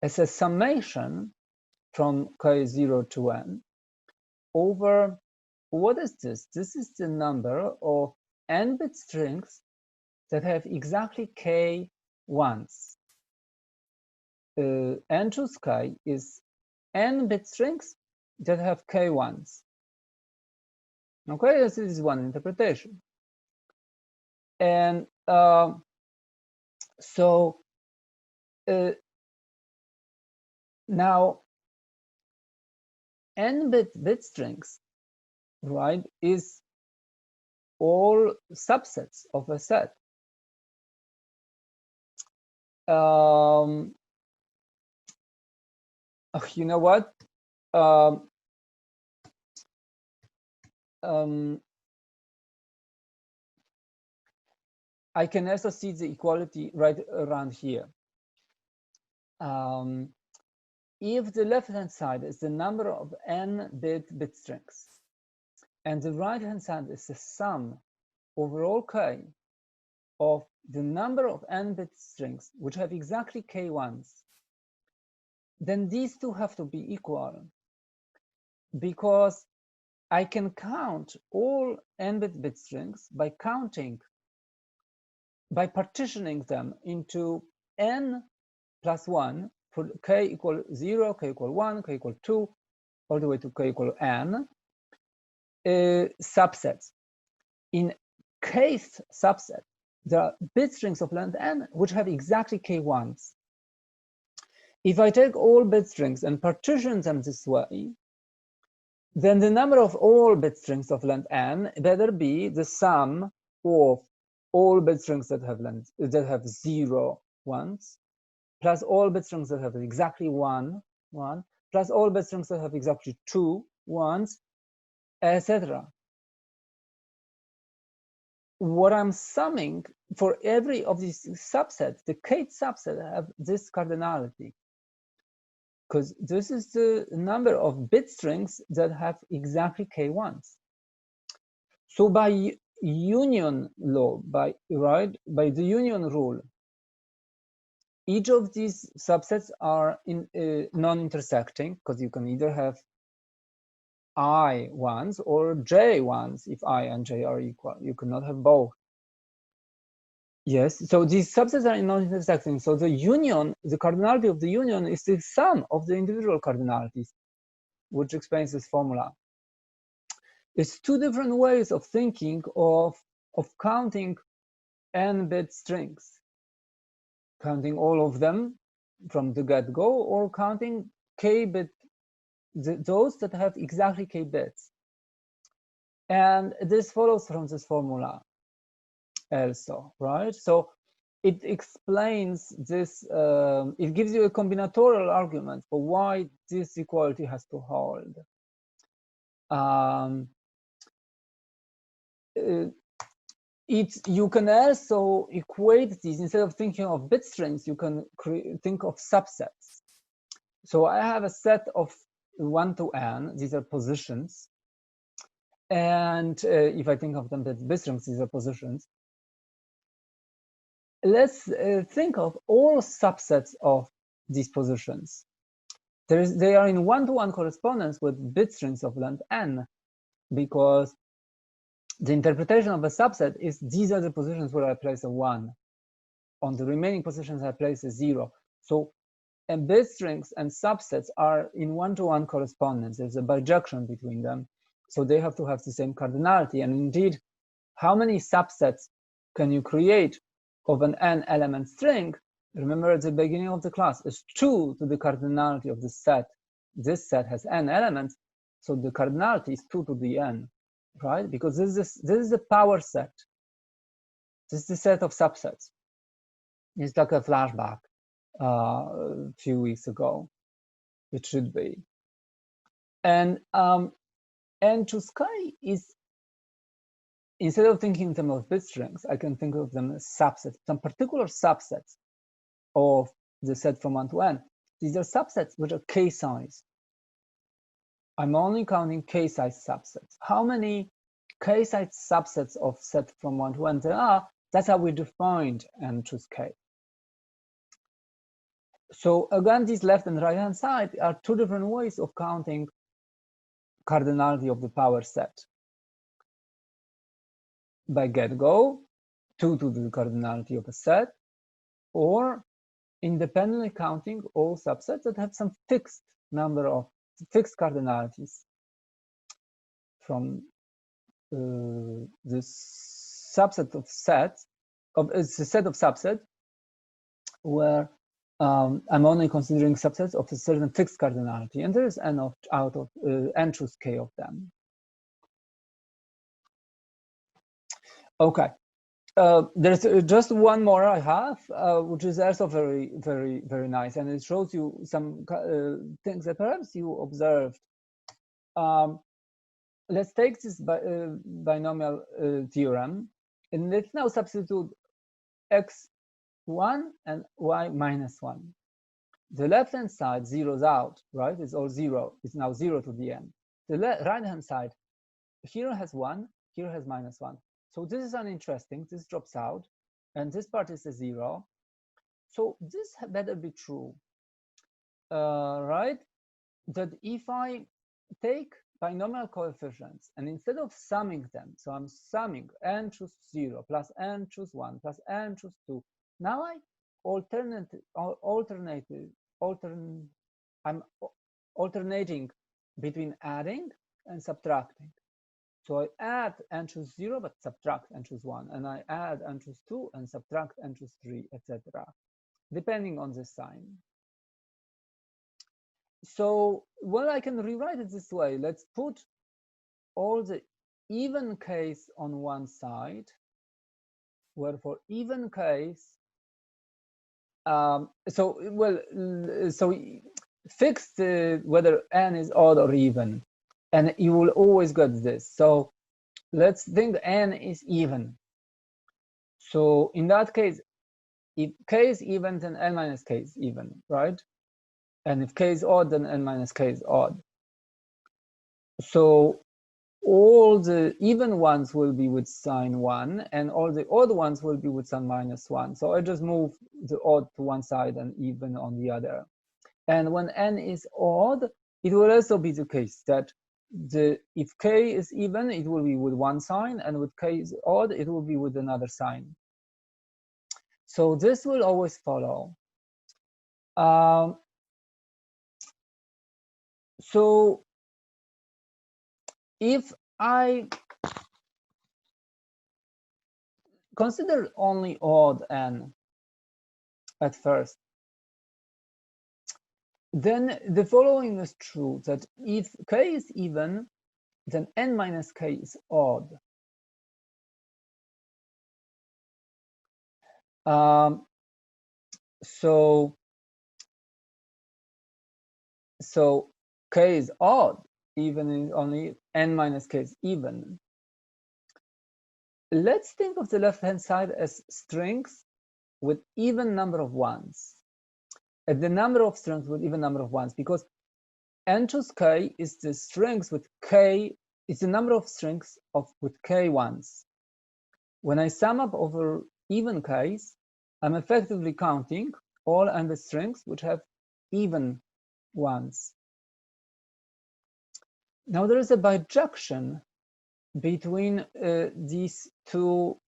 as a summation from k0 to n over, what is this? This is the number of n-bit strings that have exactly k ones. N choose k is n-bit strings that have k ones. Okay, this is one interpretation. And so now n-bit strings, right, is all subsets of a set. You know what? I can also see the equality right around here. If the left-hand side is the number of n-bit strings, and the right-hand side is the sum over all k of the number of n-bit strings which have exactly k ones, then these two have to be equal, because I can count all n-bit strings by partitioning them into n plus 1 for k equal 0, k equal 1, k equal 2, all the way to k equal n subsets. In kth subset, there are bit strings of length n which have exactly k ones. If I take all bit strings and partition them this way, then the number of all bit strings of length n better be the sum of all bit strings that have 0 ones, plus all bit strings that have exactly 1, plus all bit strings that have exactly 2 ones, etc. What I'm summing for every of these subsets, the kth subset have this cardinality, because this is the number of bit strings that have exactly k ones. So by union law, by the union rule, each of these subsets are non-intersecting, because you can either have I ones or J ones if I and J are equal. You cannot have both. Yes, so these subsets are non-intersecting. So the union, the cardinality of the union is the sum of the individual cardinalities, which explains this formula. It's two different ways of thinking of counting n-bit strings. Counting all of them from the get-go, or counting k-bit, those that have exactly k bits. And this follows from this formula also, right? So it explains this, it gives you a combinatorial argument for why this equality has to hold. You can also equate these, instead of thinking of bit strings, you can think of subsets. So I have a set of 1 to n, these are positions. And if I think of them as bit strings, these are positions. Let's think of all subsets of these positions. They are in one-to-one correspondence with bit strings of length n, because the interpretation of a subset is these are the positions where I place a 1. On the remaining positions, I place a 0. So and bit strings and subsets are in one-to-one correspondence. There's a bijection between them. So they have to have the same cardinality. And indeed, how many subsets can you create of an n-element string? Remember at the beginning of the class, is 2 to the cardinality of the set. This set has n elements, so the cardinality is 2 to the n, right? Because this is the power set. This is the set of subsets. It's like a flashback a few weeks ago. It should be. And n choose k is, instead of thinking in terms of bit strings, I can think of them as subsets, some particular subsets of the set from 1 to n. These are subsets which are k-size. I'm only counting k-size subsets. How many k-size subsets of set from 1 to n there are? That's how we defined n choose k. So again, this left and right hand side are two different ways of counting cardinality of the power set. By get-go, 2 to the cardinality of a set, or independently counting all subsets that have some fixed number of fixed cardinalities from this subset of sets, it's a set of subsets where I'm only considering subsets of a certain fixed cardinality, and there is n out of n choose k of them. Okay, there's just one more I have, which is also very, very, very nice, and it shows you some things that perhaps you observed. Let's take this binomial theorem, and let's now substitute x1 and y minus 1. The left-hand side zeroes out, right? It's all 0. It's now 0 to the n. The right-hand side, here has 1, here has minus 1. So this is uninteresting. This drops out, and this part is a 0. So this better be true, right? That if I take binomial coefficients, and instead of summing them, so I'm summing n choose 0 plus n choose 1 plus n choose 2. Now I'm alternating between adding and subtracting. So I add n choose 0 but subtract n choose 1, and I add n choose 2 and subtract n choose 3, etc., depending on the sign. So, well, I can rewrite it this way. Let's put all the even case on one side, where for even case, so fix whether n is odd or even, and you will always get this. So let's think n is even. So in that case, if k is even, then n minus k is even, right? And if k is odd, then n minus k is odd. So all the even ones will be with sign 1, and all the odd ones will be with sign -1. So I just move the odd to one side and even on the other. And when n is odd, it will also be the case that if k is even, it will be with one sign, and with k is odd, it will be with another sign. So this will always follow. So if I consider only odd n at first, then the following is true, that if k is even, then n minus k is odd. So k is odd, even is only n minus k is even. Let's think of the left-hand side as strings with even number of ones. At the number of strings with even number of ones, because n choose k is the strings with k, it's the number of strings with k ones. When I sum up over even k's, I'm effectively counting all n strings which have even ones. Now there is a bijection between these two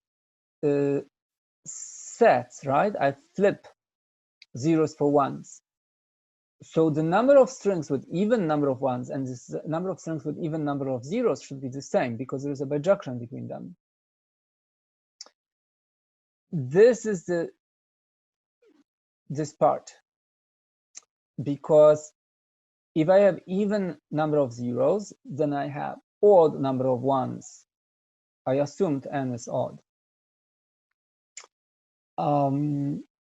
sets, right? I flip zeros for ones. So the number of strings with even number of ones and this number of strings with even number of zeros should be the same, because there is a bijection between them. This is this part, because if I have even number of zeros, then I have odd number of ones. I assumed n is odd.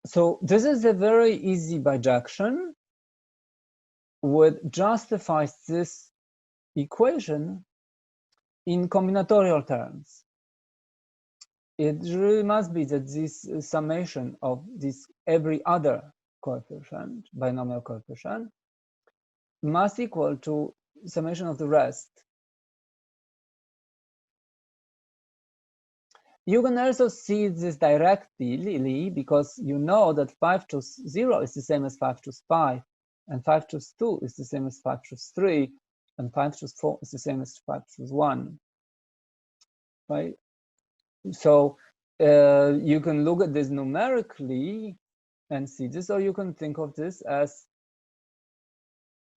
So this is a very easy bijection, which justifies this equation in combinatorial terms. It really must be that this summation of this every other coefficient, binomial coefficient, must equal to summation of the rest. You can also see this directly, because you know that 5 choose 0 is the same as 5 choose 5, and 5 choose 2 is the same as 5 choose 3, and 5 choose 4 is the same as 5 choose 1, right? So you can look at this numerically and see this, or you can think of this as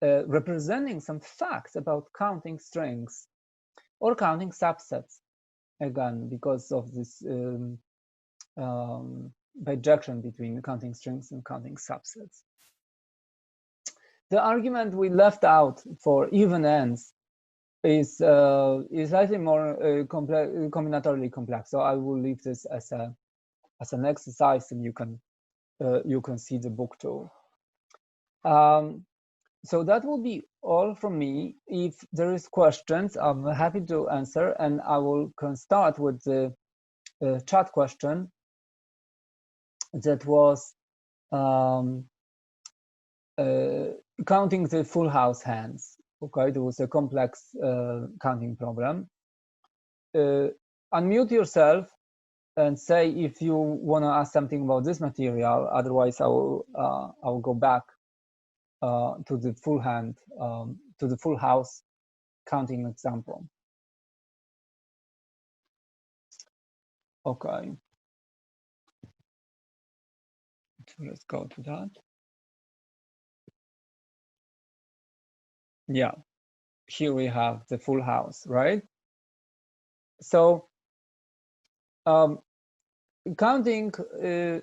representing some facts about counting strings or counting subsets, again, because of this bijection between counting strings and counting subsets. The argument we left out for even ends is slightly more combinatorially complex. So I will leave this as an exercise, and you can see the book too. So that will be all from me. If there is questions, I'm happy to answer, and I can start with the chat question that was counting the full house hands. Okay, there was a complex counting problem. Unmute yourself and say if you want to ask something about this material. Otherwise, I will go back to the full hand, to the full house counting example. Okay. So let's go to that. Yeah, here we have the full house, right? So counting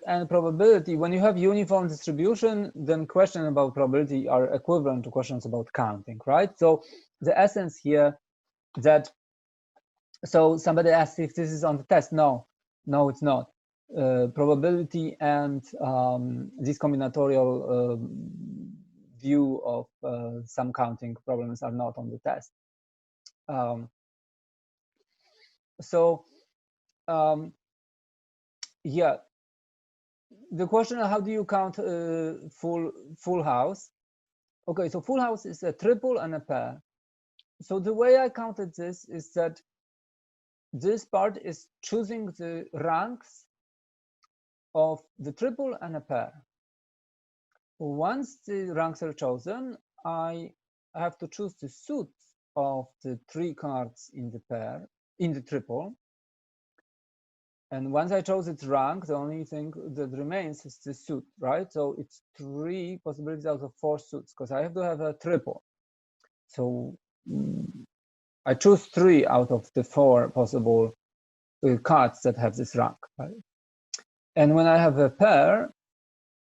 and probability, when you have uniform distribution, then questions about probability are equivalent to questions about counting, right? So the essence here that, so somebody asked if this is on the test. No, it's not. Probability and this combinatorial view of some counting problems are not on the test. Yeah, the question of how do you count full house? Okay, so full house is a triple and a pair. So the way I counted this is that this part is choosing the ranks of the triple and a pair. Once the ranks are chosen, I have to choose the suit of the 3 cards in the pair, in the triple. And once I chose its rank, the only thing that remains is the suit, right? So it's 3 possibilities out of 4 suits, because I have to have a triple. So I choose 3 out of the 4 possible cards that have this rank, right? And when I have a pair,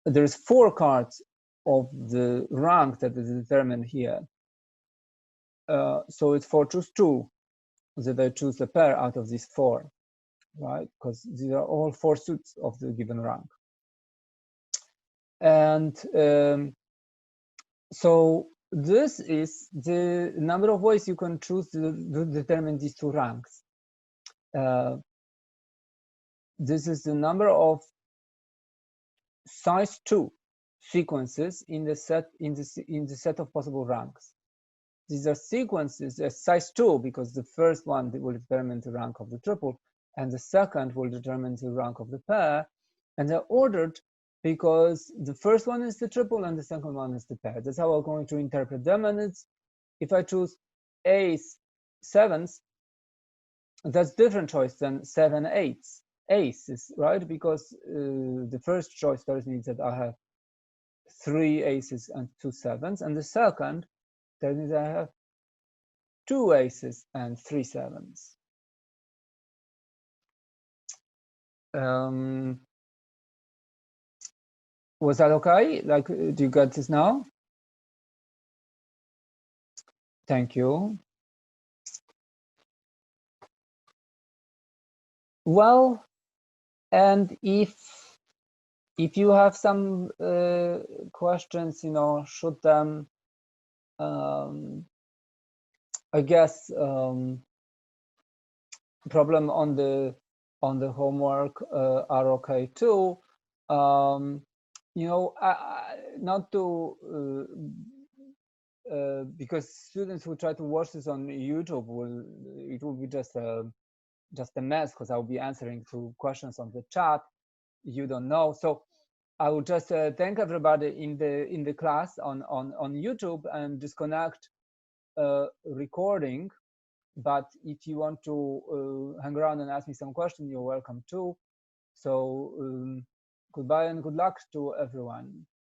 there's 4 cards of the rank that is determined here. So it's 4 choose 2 that I choose a pair out of these 4, right? Because these are all 4 suits of the given rank. And so this is the number of ways you can choose to determine these 2 ranks. This is the number of size 2 sequences in the set of possible ranks. These are sequences as size 2 because the first one will determine the rank of the triple, and the second will determine the rank of the pair, and they're ordered because the first one is the triple and the second one is the pair. That's how I'm going to interpret them. And it's, if I choose ace sevens, that's different choice than 7 eights. Aces, right? Because the first choice tells me that I have 3 aces and 2 sevens, and the second tells me that I have 2 aces and 3 sevens. Was that okay? Like, do you get this now? Thank you. Well, and if you have some questions, you know, shoot them. I guess problem on the homework are okay too. You know, not to because students who try to watch this on YouTube will be just a mess, because I'll be answering to questions on the chat you don't know. So I will just thank everybody in the class on YouTube and disconnect recording. But if you want to hang around and ask me some questions, you're welcome too. So goodbye and good luck to everyone.